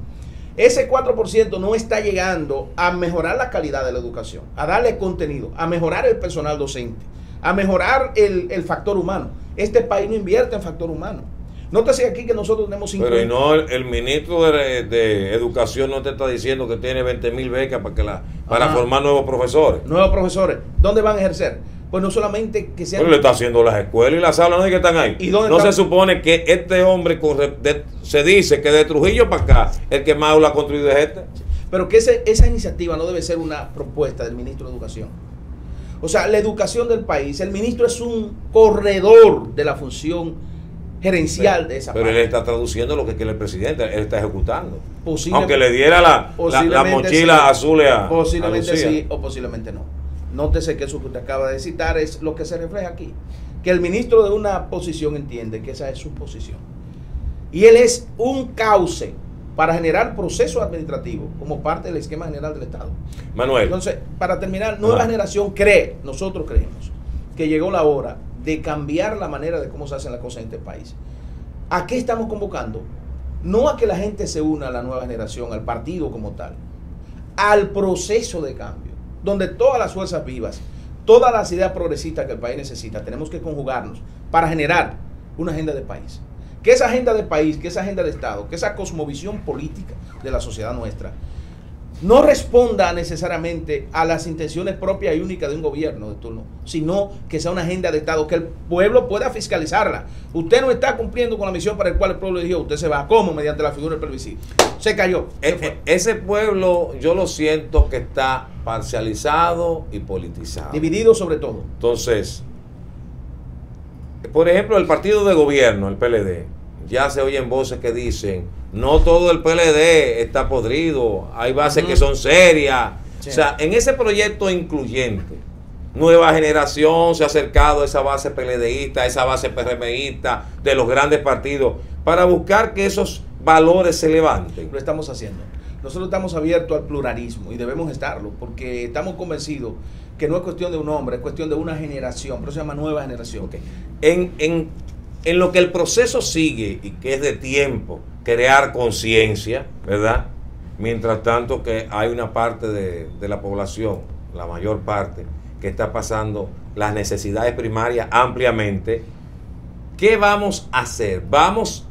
Ese 4% no está llegando a mejorar la calidad de la educación, a darle contenido, a mejorar el personal docente, a mejorar el factor humano. Este país no invierte en factor humano. Nótese aquí que nosotros tenemos 50.
Pero y no, el ministro de Educación no te está diciendo que tiene 20,000 becas para formar nuevos profesores.
Nuevos profesores. ¿Dónde van a ejercer? Pues no solamente que sean...
Pero le está haciendo las escuelas y las aulas, no es que están ahí.
¿Y dónde
no
está?
Se supone que este hombre, se dice que de Trujillo para acá, el que más aula ha construido es este.
Pero que esa iniciativa no debe ser una propuesta del ministro de Educación. O sea, la educación del país, el ministro es un corredor de la función gerencial de esa
parte. Pero él está traduciendo lo que quiere el presidente, él está ejecutando. Aunque le diera la mochila
sí,
azul a
posiblemente
a
sí o posiblemente no. Nótese que eso que usted acaba de citar es lo que se refleja aquí. Que el ministro de una posición entiende que esa es su posición. Y él es un cauce para generar procesos administrativos como parte del esquema general del Estado.
Manuel.
Entonces, para terminar, Nueva Generación nosotros creemos que llegó la hora de cambiar la manera de cómo se hacen las cosas en este país. ¿A qué estamos convocando? No a que la gente se una a la Nueva Generación, al partido como tal, al proceso de cambio, donde todas las fuerzas vivas, todas las ideas progresistas que el país necesita, tenemos que conjugarnos para generar una agenda de país. Que esa agenda de país, que esa agenda de Estado, que esa cosmovisión política de la sociedad nuestra, no responda necesariamente a las intenciones propias y únicas de un gobierno de turno, sino que sea una agenda de Estado, que el pueblo pueda fiscalizarla. Usted no está cumpliendo con la misión para la cual el pueblo eligió, usted se va. ¿Cómo? Mediante la figura del plebiscito. Se cayó.
Ese pueblo, yo lo siento que está parcializado y politizado.
Dividido sobre todo.
Entonces, por ejemplo, el partido de gobierno, el PLD, ya se oyen voces que dicen, no todo el PLD está podrido, hay bases que son serias. Sí. O sea, en ese proyecto incluyente, Nueva Generación se ha acercado a esa base PLDista, a esa base PRMista, de los grandes partidos, para buscar que esos valores se levanten.
Lo estamos haciendo. Nosotros estamos abiertos al pluralismo y debemos estarlo, porque estamos convencidos que no es cuestión de un hombre, es cuestión de una generación, pero se llama Nueva Generación.
Okay. En lo que el proceso sigue y que es de tiempo, crear conciencia, ¿verdad? Mientras tanto que hay una parte de la población, la mayor parte, que está pasando las necesidades primarias ampliamente. ¿Qué vamos a hacer? Vamos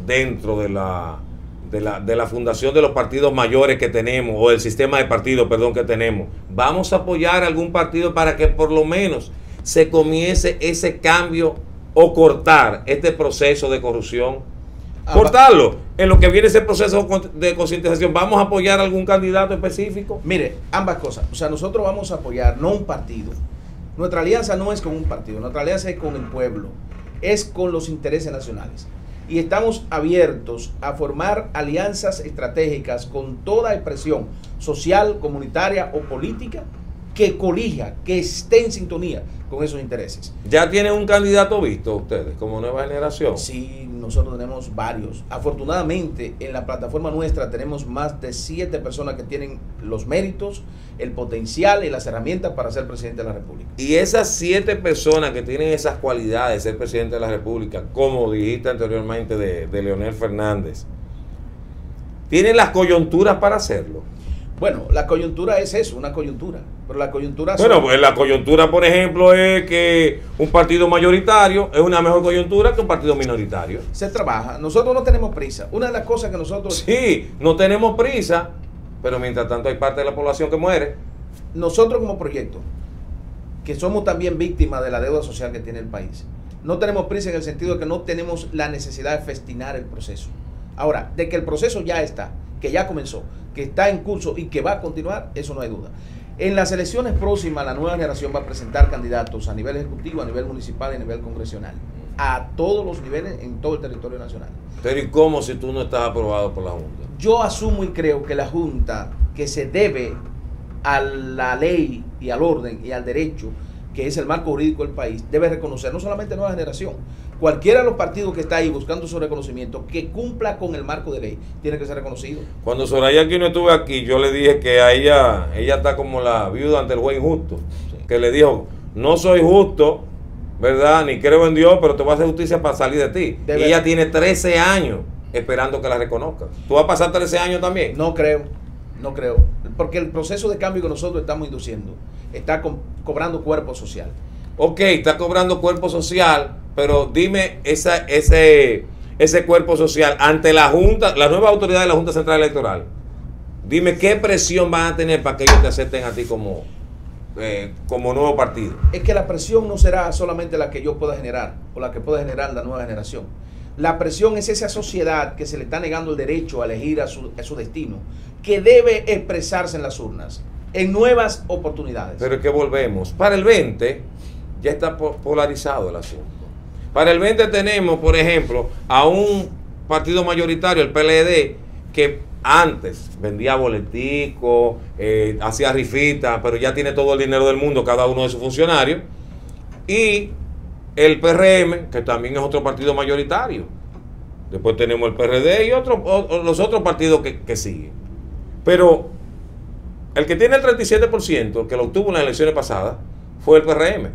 dentro de la fundación de los partidos mayores que tenemos, o el sistema de partidos, perdón, que tenemos. Vamos a apoyar algún partido para que por lo menos se comience ese cambio o cortar este proceso de corrupción. Cortarlo. En lo que viene ese proceso de concientización, ¿vamos a apoyar a algún candidato específico?
Mire, ambas cosas. O sea, nosotros vamos a apoyar, no un partido. Nuestra alianza no es con un partido, nuestra alianza es con el pueblo, es con los intereses nacionales. Y estamos abiertos a formar alianzas estratégicas con toda expresión social, comunitaria o política que colija, que esté en sintonía con esos intereses.
¿Ya tienen un candidato visto ustedes como Nueva Generación?
Sí, nosotros tenemos varios. Afortunadamente, en la plataforma nuestra tenemos más de 7 personas que tienen los méritos, el potencial y las herramientas para ser presidente de la República.
Y esas 7 personas que tienen esas cualidades de ser presidente de la República, como dijiste anteriormente de Leonel Fernández, ¿tienen las coyunturas para hacerlo?
Bueno, la coyuntura es eso, una coyuntura. Pero la coyuntura...
Bueno, pues la coyuntura, por ejemplo, es que un partido mayoritario es una mejor coyuntura que un partido minoritario.
Se trabaja. Nosotros no tenemos prisa. Una de las cosas que nosotros...
Sí, no tenemos prisa, pero mientras tanto hay parte de la población que muere.
Nosotros como proyecto, que somos también víctimas de la deuda social que tiene el país, no tenemos prisa en el sentido de que no tenemos la necesidad de festinar el proceso. Ahora, de que el proceso ya está, que ya comenzó, que está en curso y que va a continuar, eso no hay duda. En las elecciones próximas, la Nueva Generación va a presentar candidatos a nivel ejecutivo, a nivel municipal y a nivel congresional, a todos los niveles en todo el territorio nacional.
Pero ¿y cómo si tú no estás aprobado por la Junta?
Yo asumo y creo que la Junta, que se debe a la ley y al orden y al derecho, que es el marco jurídico del país, debe reconocer no solamente Nueva Generación, cualquiera de los partidos que está ahí buscando su reconocimiento, que cumpla con el marco de ley, tiene que ser reconocido.
Cuando Soraya aquí no estuve aquí, yo le dije que a ella está como la viuda ante el juez injusto, sí, que le dijo, no soy justo, ¿verdad? Ni creo en Dios, pero te voy a hacer justicia para salir de ti. Y ella tiene 13 años esperando que la reconozcan. ¿Tú vas a pasar 13 años también?
No creo, no creo, porque el proceso de cambio que nosotros estamos induciendo está cobrando cuerpo social.
Ok, está cobrando cuerpo social, pero dime ese cuerpo social ante la Junta, la nueva autoridad de la Junta Central Electoral. Dime qué presión van a tener para que ellos te acepten a ti como nuevo partido.
Es que la presión no será solamente la que yo pueda generar o la que pueda generar la Nueva Generación. La presión es esa sociedad que se le está negando el derecho a elegir a su destino, que debe expresarse en las urnas, en nuevas oportunidades.
Pero es que volvemos. Para el 20 ya está polarizado el asunto. Para el 20 tenemos, por ejemplo, a un partido mayoritario, el PLD, que antes vendía boleticos, hacía rifitas, pero ya tiene todo el dinero del mundo cada uno de sus funcionarios. Y el PRM, que también es otro partido mayoritario. Después tenemos el PRD y los otros partidos que siguen. Pero el que tiene el 37%, que lo obtuvo en las elecciones pasadas, fue el PRM.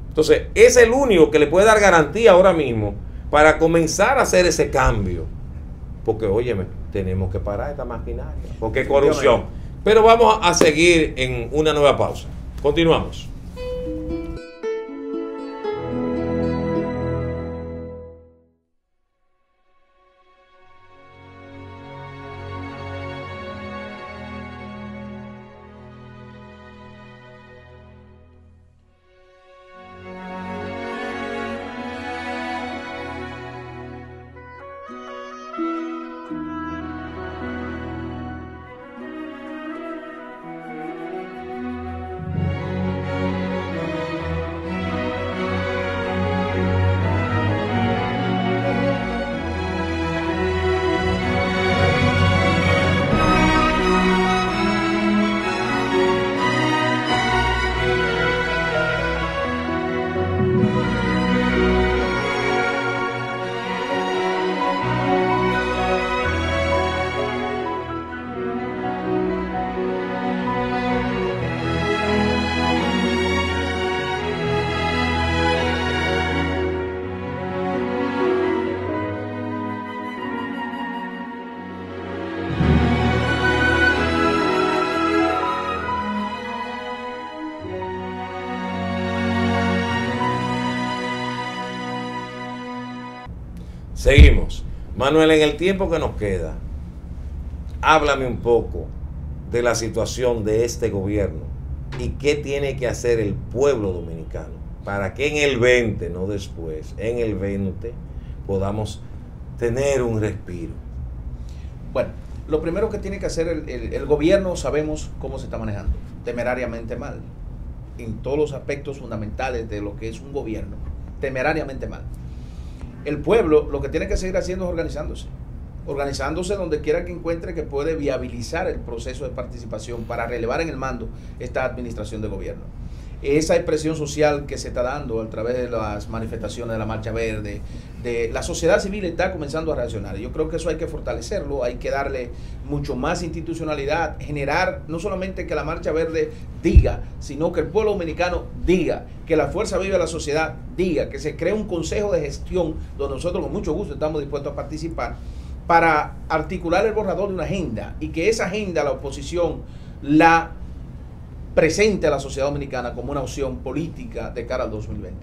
Entonces, es el único que le puede dar garantía ahora mismo para comenzar a hacer ese cambio. Porque, óyeme, tenemos que parar esta maquinaria, porque es corrupción. Pero vamos a seguir en una nueva pausa. Continuamos. Seguimos. Manuel, en el tiempo que nos queda, háblame un poco de la situación de este gobierno y qué tiene que hacer el pueblo dominicano para que en el 20, no después, en el 20 podamos tener un respiro.
Bueno, lo primero que tiene que hacer el gobierno, sabemos cómo se está manejando, temerariamente mal, en todos los aspectos fundamentales de lo que es un gobierno, temerariamente mal. El pueblo lo que tiene que seguir haciendo es organizándose donde quiera que encuentre que puede viabilizar el proceso de participación para relevar en el mando esta administración de gobierno. Esa expresión social que se está dando a través de las manifestaciones de la Marcha Verde, de la sociedad civil está comenzando a reaccionar. Yo creo que eso hay que fortalecerlo, hay que darle mucho más institucionalidad, generar no solamente que la Marcha Verde diga, sino que el pueblo dominicano diga, que la Fuerza Viva de la Sociedad diga, que se cree un consejo de gestión donde nosotros con mucho gusto estamos dispuestos a participar para articular el borrador de una agenda y que esa agenda la oposición la presente a la sociedad dominicana como una opción política de cara al 2020.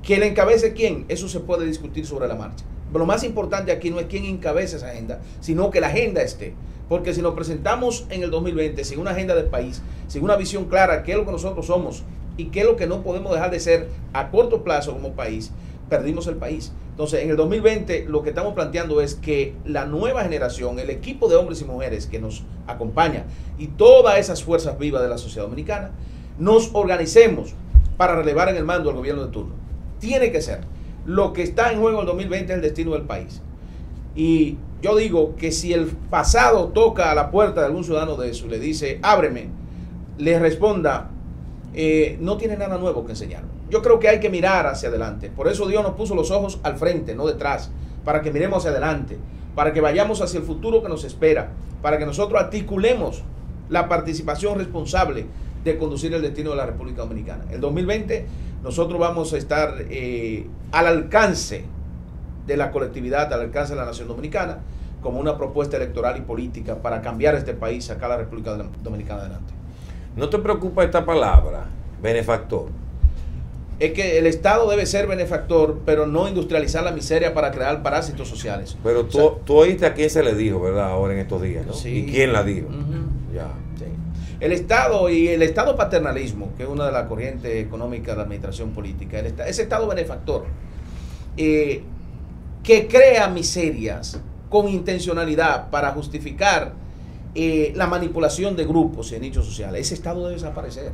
¿Que la encabece quién? Eso se puede discutir sobre la marcha. Pero lo más importante aquí no es quién encabece esa agenda, sino que la agenda esté. Porque si nos presentamos en el 2020 sin una agenda del país, sin una visión clara, qué es lo que nosotros somos y qué es lo que no podemos dejar de ser a corto plazo como país, perdimos el país. Entonces, en el 2020 lo que estamos planteando es que la nueva generación, el equipo de hombres y mujeres que nos acompaña y todas esas fuerzas vivas de la sociedad dominicana, nos organicemos para relevar en el mando al gobierno de turno. Tiene que ser. Lo que está en juego en el 2020 es el destino del país. Y yo digo que si el pasado toca a la puerta de algún ciudadano de eso y le dice, ábreme, le responda, no tiene nada nuevo que enseñarme. Yo creo que hay que mirar hacia adelante. Por eso Dios nos puso los ojos al frente, no detrás, para que miremos hacia adelante, para que vayamos hacia el futuro que nos espera, para que nosotros articulemos la participación responsable de conducir el destino de la República Dominicana. El 2020 nosotros vamos a estar al alcance de la colectividad, al alcance de la nación dominicana, como una propuesta electoral y política para cambiar este país, sacar a la República Dominicana adelante.
¿No te preocupa esta palabra, benefactor?
Es que el Estado debe ser benefactor, pero no industrializar la miseria para crear parásitos sociales.
Pero tú oíste a quién se le dijo, ¿verdad? Ahora en estos días, ¿no?
Sí.
¿Y quién la dijo? Ya.
Sí. El Estado y el Estado paternalismo, que es una de las corrientes económicas de la administración política, ese Estado benefactor, que crea miserias con intencionalidad para justificar la manipulación de grupos y nichos sociales, ese Estado debe desaparecer.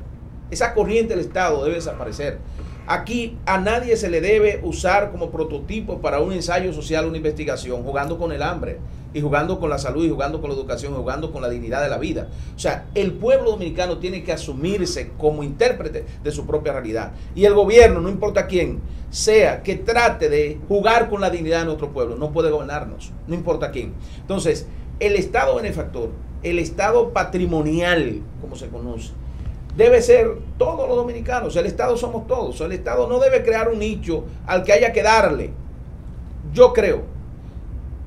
Esa corriente del Estado debe desaparecer. Aquí a nadie se le debe usar como prototipo para un ensayo social, una investigación, jugando con el hambre. y jugando con la salud, y jugando con la educación, y jugando con la dignidad de la vida. O sea, el pueblo dominicano tiene que asumirse como intérprete de su propia realidad. Y el gobierno, no importa quién sea, que trate de jugar con la dignidad de nuestro pueblo, no puede gobernarnos, no importa quién. Entonces, el Estado benefactor, el Estado patrimonial, como se conoce, debe ser todos los dominicanos. El Estado somos todos. El Estado no debe crear un nicho al que haya que darle. Yo creo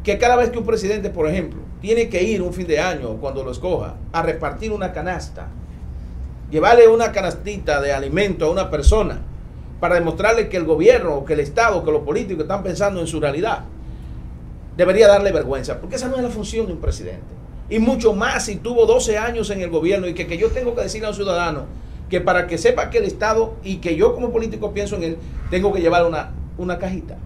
que cada vez que un presidente, por ejemplo, tiene que ir un fin de año, cuando lo escoja, a repartir una canasta, llevarle una canastita de alimento a una persona para demostrarle que el gobierno, que el Estado, que los políticos están pensando en su realidad, debería darle vergüenza, porque esa no es la función de un presidente. Y mucho más si tuvo 12 años en el gobierno y que yo tengo que decirle a un ciudadano que para que sepa que el Estado y que yo como político pienso en él, tengo que llevar una cajita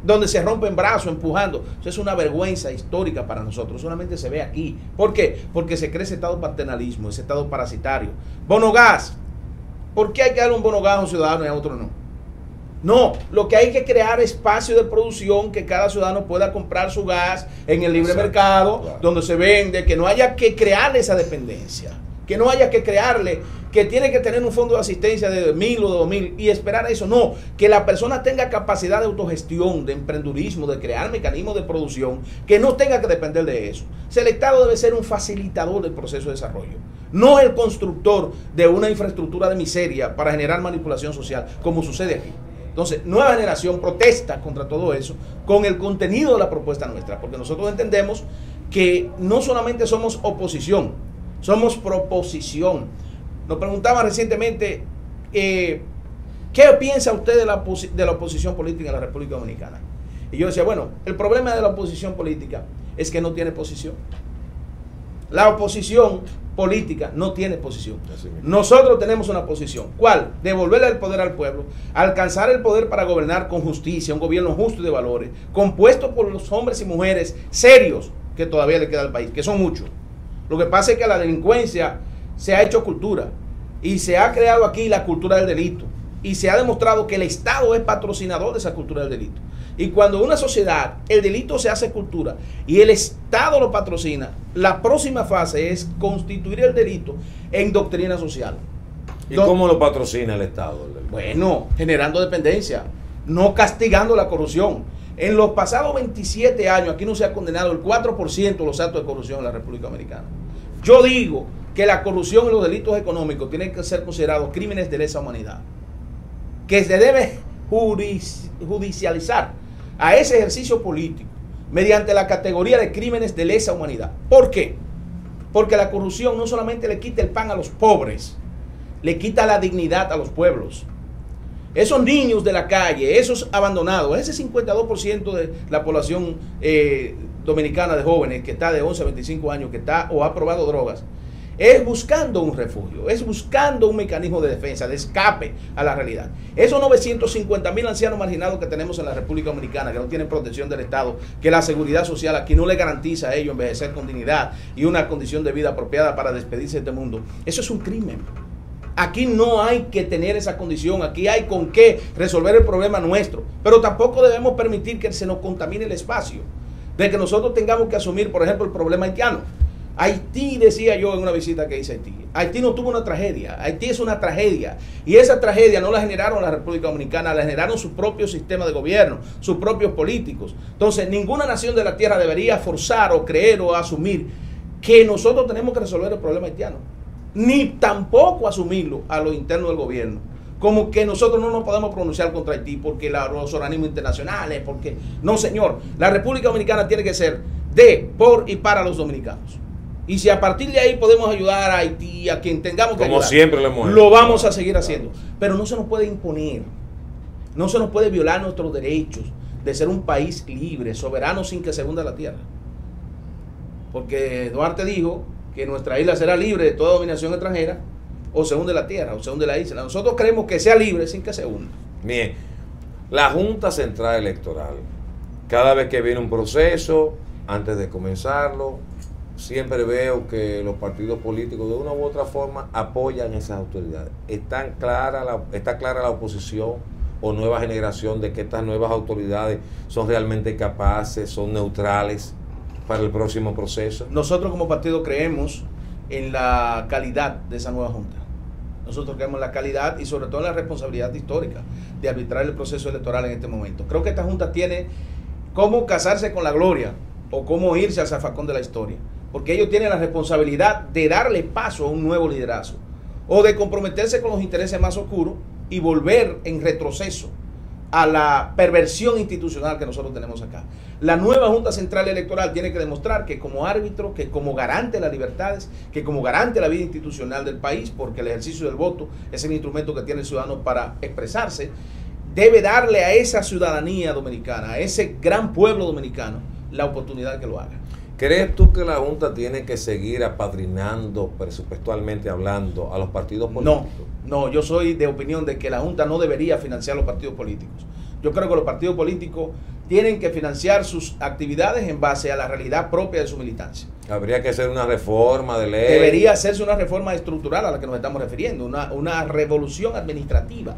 donde se rompen brazos empujando. Eso es una vergüenza histórica para nosotros. Solamente se ve aquí. ¿Por qué? Porque se cree ese estado paternalismo, ese estado parasitario. Bono gas. ¿Por qué hay que darle un bono gas a un ciudadano y a otro no? No, lo que hay que crear espacio de producción, que cada ciudadano pueda comprar su gas en el libre mercado, claro, donde se vende, que no haya que crearle esa dependencia, que no haya que crearle, que tiene que tener un fondo de asistencia de 1.000 o de 2.000 y esperar a eso. No, que la persona tenga capacidad de autogestión, de emprendurismo, de crear mecanismos de producción, que no tenga que depender de eso. O sea, el Estado debe ser un facilitador del proceso de desarrollo, no el constructor de una infraestructura de miseria para generar manipulación social, como sucede aquí. Entonces, Nueva Generación protesta contra todo eso con el contenido de la propuesta nuestra, porque nosotros entendemos que no solamente somos oposición, somos proposición. Nos preguntaba recientemente, ¿qué piensa usted de la oposición política en la República Dominicana? Y yo decía, bueno, el problema de la oposición política es que no tiene posición. La oposición política no tiene posición. Nosotros tenemos una posición. ¿Cuál? Devolverle el poder al pueblo, alcanzar el poder para gobernar con justicia, un gobierno justo y de valores, compuesto por los hombres y mujeres serios que todavía le queda al país, que son muchos. Lo que pasa es que la delincuencia se ha hecho cultura y se ha creado aquí la cultura del delito y se ha demostrado que el Estado es patrocinador de esa cultura del delito. Y cuando una sociedad, el delito se hace cultura y el Estado lo patrocina, la próxima fase es constituir el delito en doctrina social.
¿Y cómo lo patrocina el Estado?
Bueno, generando dependencia, no castigando la corrupción. En los pasados 27 años aquí no se ha condenado el 4% de los actos de corrupción en la República Dominicana. Yo digo que la corrupción y los delitos económicos tienen que ser considerados crímenes de lesa humanidad, que se debe judicializar a ese ejercicio político mediante la categoría de crímenes de lesa humanidad. ¿Por qué? Porque la corrupción no solamente le quita el pan a los pobres, le quita la dignidad a los pueblos. Esos niños de la calle, esos abandonados, ese 52% de la población dominicana de jóvenes que está de 11 a 25 años, que está o ha probado drogas, es buscando un refugio, es buscando un mecanismo de defensa, de escape a la realidad. Esos 950.000 ancianos marginados que tenemos en la República Dominicana, que no tienen protección del Estado, que la seguridad social aquí no le garantiza a ellos envejecer con dignidad y una condición de vida apropiada para despedirse de este mundo, eso es un crimen. Aquí no hay que tener esa condición, aquí hay con qué resolver el problema nuestro, pero tampoco debemos permitir que se nos contamine el espacio, de que nosotros tengamos que asumir, por ejemplo, el problema haitiano. Haití, decía yo en una visita que hice a Haití, Haití no tuvo una tragedia, Haití es una tragedia, y esa tragedia no la generaron la República Dominicana, la generaron su propio sistema de gobierno, sus propios políticos. Entonces, ninguna nación de la tierra debería forzar o creer o asumir que nosotros tenemos que resolver el problema haitiano, ni tampoco asumirlo a lo interno del gobierno, como que nosotros no nos podemos pronunciar contra Haití porque los organismos internacionales, porque no, señor, la República Dominicana tiene que ser de, por y para los dominicanos. Y si a partir de ahí podemos ayudar a Haití, a quien tengamos que ayudar,
siempre lo
lo vamos a seguir haciendo. Pero no se nos puede imponer, no se nos puede violar nuestros derechos de ser un país libre, soberano, sin que se hunda la tierra. Porque Duarte dijo que nuestra isla será libre de toda dominación extranjera, o se hunde la tierra, o se hunde la isla. Nosotros queremos que sea libre sin que se hunda.
Bien, la Junta Central Electoral, cada vez que viene un proceso, antes de comenzarlo, siempre veo que los partidos políticos de una u otra forma apoyan esas autoridades. ¿Está clara la oposición o nueva generación de que estas nuevas autoridades son realmente capaces, son neutrales para el próximo proceso?
Nosotros como partido creemos en la calidad de esa nueva Junta. Nosotros creemos en la calidad y sobre todo en la responsabilidad histórica de arbitrar el proceso electoral en este momento. Creo que esta Junta tiene cómo casarse con la gloria o cómo irse al zafacón de la historia, porque ellos tienen la responsabilidad de darle paso a un nuevo liderazgo o de comprometerse con los intereses más oscuros y volver en retroceso a la perversión institucional que nosotros tenemos acá. La nueva Junta Central Electoral tiene que demostrar que como árbitro, que como garante de las libertades, que como garante de la vida institucional del país, porque el ejercicio del voto es el instrumento que tiene el ciudadano para expresarse, debe darle a esa ciudadanía dominicana, a ese gran pueblo dominicano, la oportunidad de que lo haga.
¿Crees tú que la Junta tiene que seguir apadrinando, presupuestalmente hablando, a los partidos políticos?
No, yo soy de opinión de que la Junta no debería financiar los partidos políticos. Yo creo que los partidos políticos tienen que financiar sus actividades en base a la realidad propia de su militancia.
Habría que hacer una reforma de ley.
Debería hacerse una reforma estructural a la que nos estamos refiriendo, una revolución administrativa,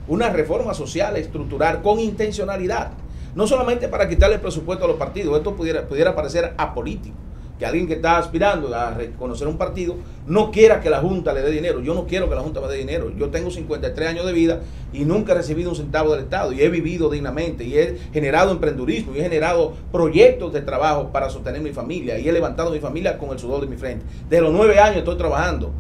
una reforma social estructural con intencionalidad. No solamente para quitarle el presupuesto a los partidos, esto pudiera parecer apolítico, que alguien que está aspirando a reconocer un partido no quiera que la Junta le dé dinero. Yo no quiero que la Junta me dé dinero. Yo tengo 53 años de vida y nunca he recibido un centavo del Estado y he vivido dignamente y he generado emprendurismo y he generado proyectos de trabajo para sostener mi familia y he levantado mi familia con el sudor de mi frente. Desde los 9 años estoy trabajando.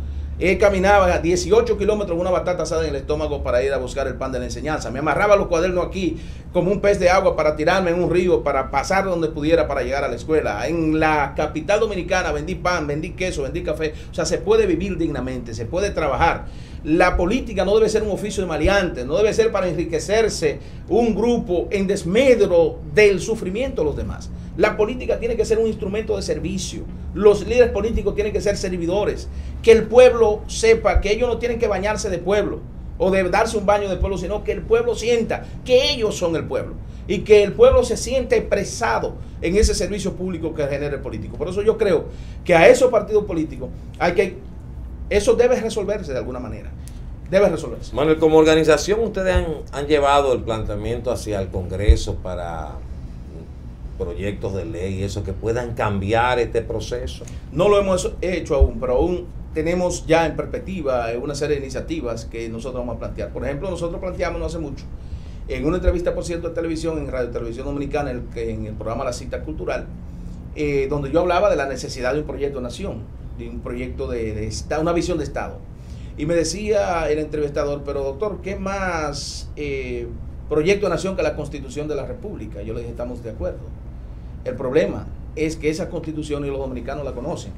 Caminaba 18 kilómetros con una batata asada en el estómago para ir a buscar el pan de la enseñanza. Me amarraba los cuadernos aquí como un pez de agua para tirarme en un río, para pasar donde pudiera para llegar a la escuela. En la capital dominicana vendí pan, vendí queso, vendí café. O sea, se puede vivir dignamente, se puede trabajar. La política no debe ser un oficio de maleantes, no debe ser para enriquecerse un grupo en desmedro del sufrimiento de los demás. La política tiene que ser un instrumento de servicio. Los líderes políticos tienen que ser servidores. Que el pueblo sepa que ellos no tienen que bañarse de pueblo o de darse un baño de pueblo, sino que el pueblo sienta que ellos son el pueblo y que el pueblo se siente expresado en ese servicio público que genera el político. Por eso yo creo que a esos partidos políticos eso debe resolverse de alguna manera. Debe resolverse.
Manuel, como organización, ustedes han llevado el planteamiento hacia el Congreso para proyectos de ley, eso que puedan cambiar este proceso.
No lo hemos hecho aún, pero aún tenemos ya en perspectiva una serie de iniciativas que nosotros vamos a plantear. Por ejemplo, nosotros planteamos no hace mucho, en una entrevista, por cierto, de televisión, en Radio Televisión Dominicana, en el programa La Cita Cultural, donde yo hablaba de la necesidad de un proyecto de nación, de un proyecto de Estado, una visión de Estado. Y me decía el entrevistador, pero doctor, ¿qué más proyecto de nación que la Constitución de la República? Yo le dije, estamos de acuerdo. El problema es que esa Constitución y los dominicanos la conocen.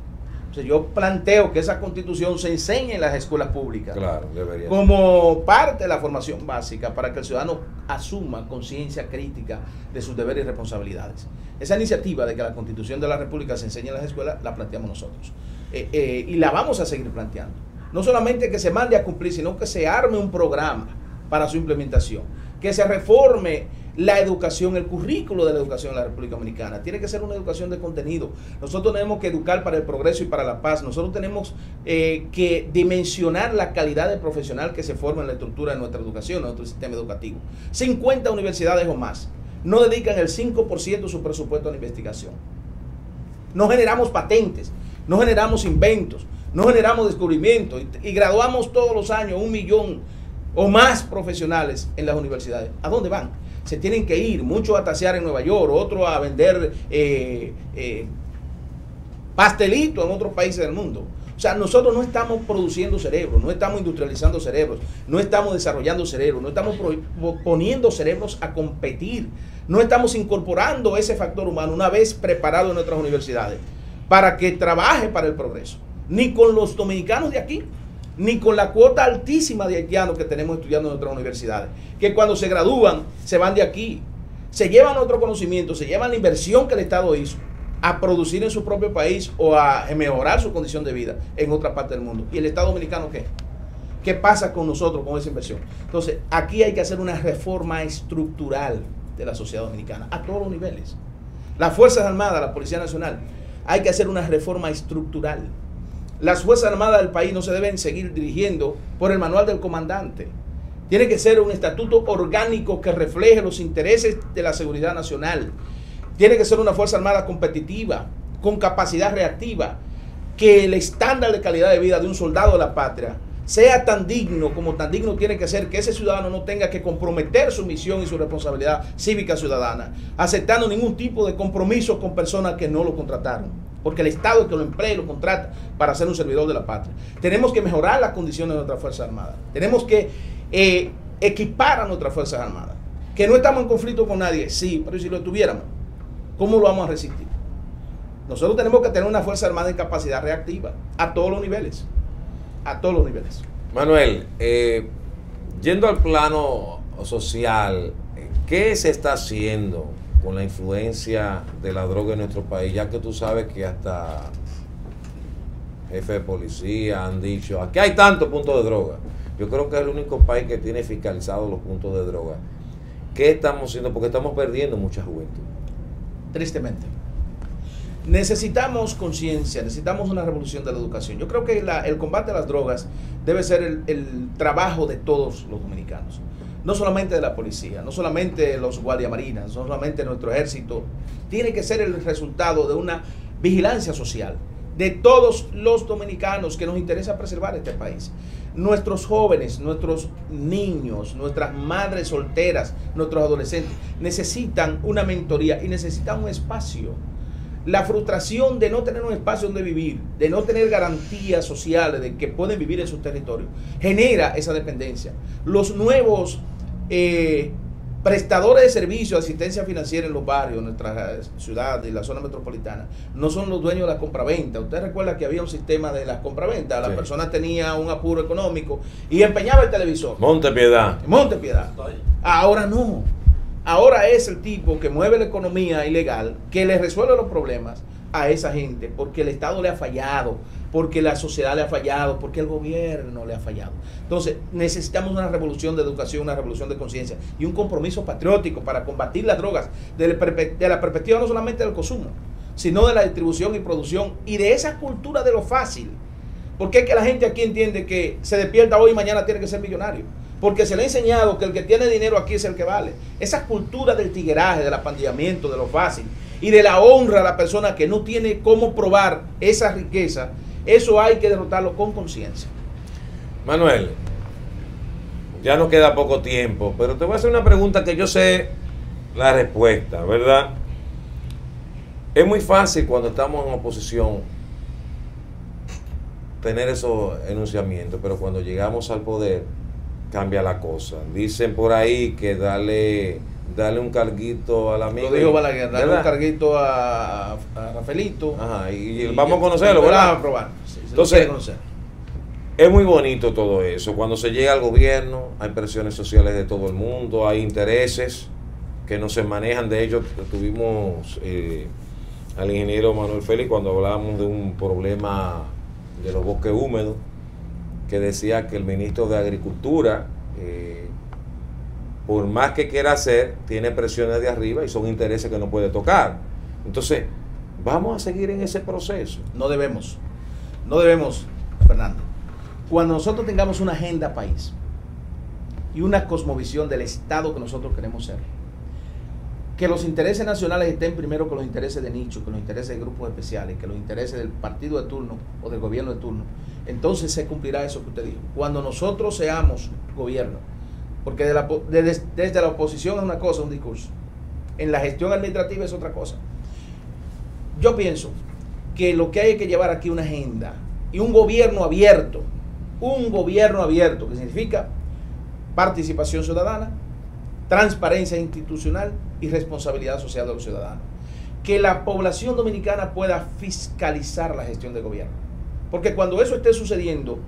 O sea, yo planteo que esa Constitución se enseñe en las escuelas públicas.
Claro, debería
como parte de la formación básica para que el ciudadano asuma conciencia crítica de sus deberes y responsabilidades. Esa iniciativa de que la Constitución de la República se enseñe en las escuelas la planteamos nosotros. Y la vamos a seguir planteando. No solamente que se mande a cumplir, sino que se arme un programa para su implementación, que se reforme la educación, el currículo de la educación en la República Dominicana. Tiene que ser una educación de contenido. Nosotros tenemos que educar para el progreso y para la paz. Nosotros tenemos que dimensionar la calidad de profesional que se forma en la estructura de nuestra educación, en nuestro sistema educativo. 50 universidades o más no dedican el 5% de su presupuesto a la investigación. No generamos patentes, no generamos inventos, no generamos descubrimientos y graduamos todos los años 1 millón o más profesionales en las universidades. ¿A dónde van? Se tienen que ir, muchos a tasear en Nueva York, otros a vender pastelitos en otros países del mundo. O sea, nosotros no estamos produciendo cerebros, no estamos industrializando cerebros, no estamos desarrollando cerebros, no estamos poniendo cerebros a competir, no estamos incorporando ese factor humano una vez preparado en nuestras universidades para que trabaje para el progreso, ni con los dominicanos de aquí, ni con la cuota altísima de haitianos que tenemos estudiando en nuestras universidades, que cuando se gradúan se van de aquí, se llevan otro conocimiento, se llevan la inversión que el Estado hizo a producir en su propio país o a mejorar su condición de vida en otra parte del mundo. ¿Y el Estado dominicano qué? ¿Qué pasa con nosotros con esa inversión? Entonces, aquí hay que hacer una reforma estructural de la sociedad dominicana a todos los niveles. Las Fuerzas Armadas, la Policía Nacional, hay que hacer una reforma estructural. Las Fuerzas Armadas del país no se deben seguir dirigiendo por el manual del comandante. Tiene que ser un estatuto orgánico que refleje los intereses de la seguridad nacional. Tiene que ser una Fuerza Armada competitiva, con capacidad reactiva, que el estándar de calidad de vida de un soldado de la patria sea tan digno como tan digno tiene que ser, que ese ciudadano no tenga que comprometer su misión y su responsabilidad cívica ciudadana, aceptando ningún tipo de compromiso con personas que no lo contrataron, porque el Estado es que lo emplea y lo contrata para ser un servidor de la patria. Tenemos que mejorar las condiciones de nuestras Fuerzas Armadas, tenemos que equipar a nuestras Fuerzas Armadas, que no estamos en conflicto con nadie, sí, pero si lo tuviéramos, ¿cómo lo vamos a resistir? Nosotros tenemos que tener una Fuerza Armada en capacidad reactiva, a todos los niveles. A todos los niveles.
Manuel, yendo al plano social, ¿qué se está haciendo con la influencia de la droga en nuestro país? Ya que tú sabes que hasta jefes de policía han dicho, aquí hay tantos puntos de droga. Yo creo que es el único país que tiene fiscalizados los puntos de droga. ¿Qué estamos haciendo? Porque estamos perdiendo mucha juventud.
Tristemente. Necesitamos conciencia, necesitamos una revolución de la educación. Yo creo que el combate a las drogas debe ser el trabajo de todos los dominicanos. No solamente de la policía, no solamente de los guardiamarinas, no solamente de nuestro ejército. Tiene que ser el resultado de una vigilancia social de todos los dominicanos que nos interesa preservar este país. Nuestros jóvenes, nuestros niños, nuestras madres solteras, nuestros adolescentes necesitan una mentoría y necesitan un espacio. La frustración de no tener un espacio donde vivir, de no tener garantías sociales de que pueden vivir en sus territorios, genera esa dependencia. Los nuevos prestadores de servicios de asistencia financiera en los barrios, en nuestra ciudad y la zona metropolitana, no son los dueños de la compraventa. Usted recuerda que había un sistema de la compraventa, la persona tenía un apuro económico y empeñaba el televisor.
Montepiedad.
Montepiedad. Ahora no. Ahora es el tipo que mueve la economía ilegal, que le resuelve los problemas a esa gente, porque el Estado le ha fallado, porque la sociedad le ha fallado, porque el gobierno le ha fallado. Entonces necesitamos una revolución de educación, una revolución de conciencia y un compromiso patriótico para combatir las drogas de la perspectiva no solamente del consumo, sino de la distribución y producción y de esa cultura de lo fácil. Porque es que la gente aquí entiende que se despierta hoy y mañana tiene que ser millonario. Porque se le ha enseñado que el que tiene dinero aquí es el que vale. Esa cultura del tigueraje, del apandillamiento, de lo fácil y de la honra a la persona que no tiene cómo probar esa riqueza, eso hay que derrotarlo con conciencia.
Manuel, ya nos queda poco tiempo, pero te voy a hacer una pregunta que yo sé la respuesta, ¿verdad? Es muy fácil cuando estamos en oposición tener esos enunciamientos, pero cuando llegamos al poder cambia la cosa. Dicen por ahí que dale un carguito al amigo.
Lo dijo Balaguer, dale un carguito a Rafaelito.
Ajá, y vamos a conocerlo, ¿verdad?
Vamos a probar. Sí,
entonces, es muy bonito todo eso. Cuando se llega al gobierno, hay presiones sociales de todo el mundo, hay intereses que no se manejan. De hecho, tuvimos al ingeniero Manuel Félix cuando hablábamos de un problema de los bosques húmedos, que decía que el ministro de Agricultura, por más que quiera hacer, tiene presiones de arriba y son intereses que no puede tocar. Entonces, vamos a seguir en ese proceso.
No debemos, Fernando. Cuando nosotros tengamos una agenda país y una cosmovisión del Estado que nosotros queremos ser, que los intereses nacionales estén primero que los intereses de nicho, que los intereses de grupos especiales, que los intereses del partido de turno o del gobierno de turno, entonces se cumplirá eso que usted dijo. Cuando nosotros seamos gobierno, porque desde la oposición es una cosa, un discurso, en la gestión administrativa es otra cosa. Yo pienso que lo que hay que llevar aquí una agenda y un gobierno abierto, que significa participación ciudadana, transparencia institucional y responsabilidad social de los ciudadanos. Que la población dominicana pueda fiscalizar la gestión del gobierno. Porque cuando eso esté sucediendo,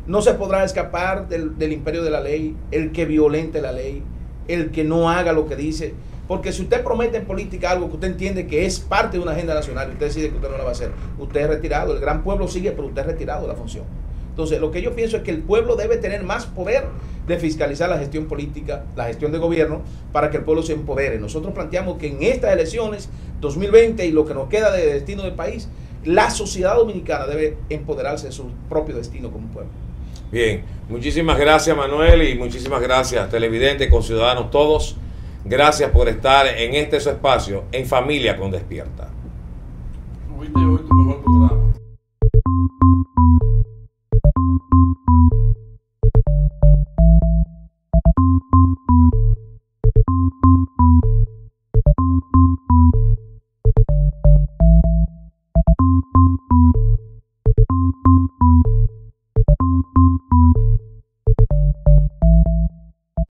no se podrá escapar del imperio de la ley, el que violente la ley, el que no haga lo que dice. Porque si usted promete en política algo que usted entiende que es parte de una agenda nacional y usted decide que usted no la va a hacer, usted es retirado. El gran pueblo sigue, pero usted es retirado de la función. Entonces, lo que yo pienso es que el pueblo debe tener más poder de fiscalizar la gestión política, la gestión de gobierno, para que el pueblo se empodere. Nosotros planteamos que en estas elecciones 2020 y lo que nos queda de destino del país, la sociedad dominicana debe empoderarse de su propio destino como pueblo.
Bien, muchísimas gracias, Manuel, y muchísimas gracias, televidentes, conciudadanos todos. Gracias por estar en su espacio, En Familia con Despierta.
fuiste hoy tu mejor programa.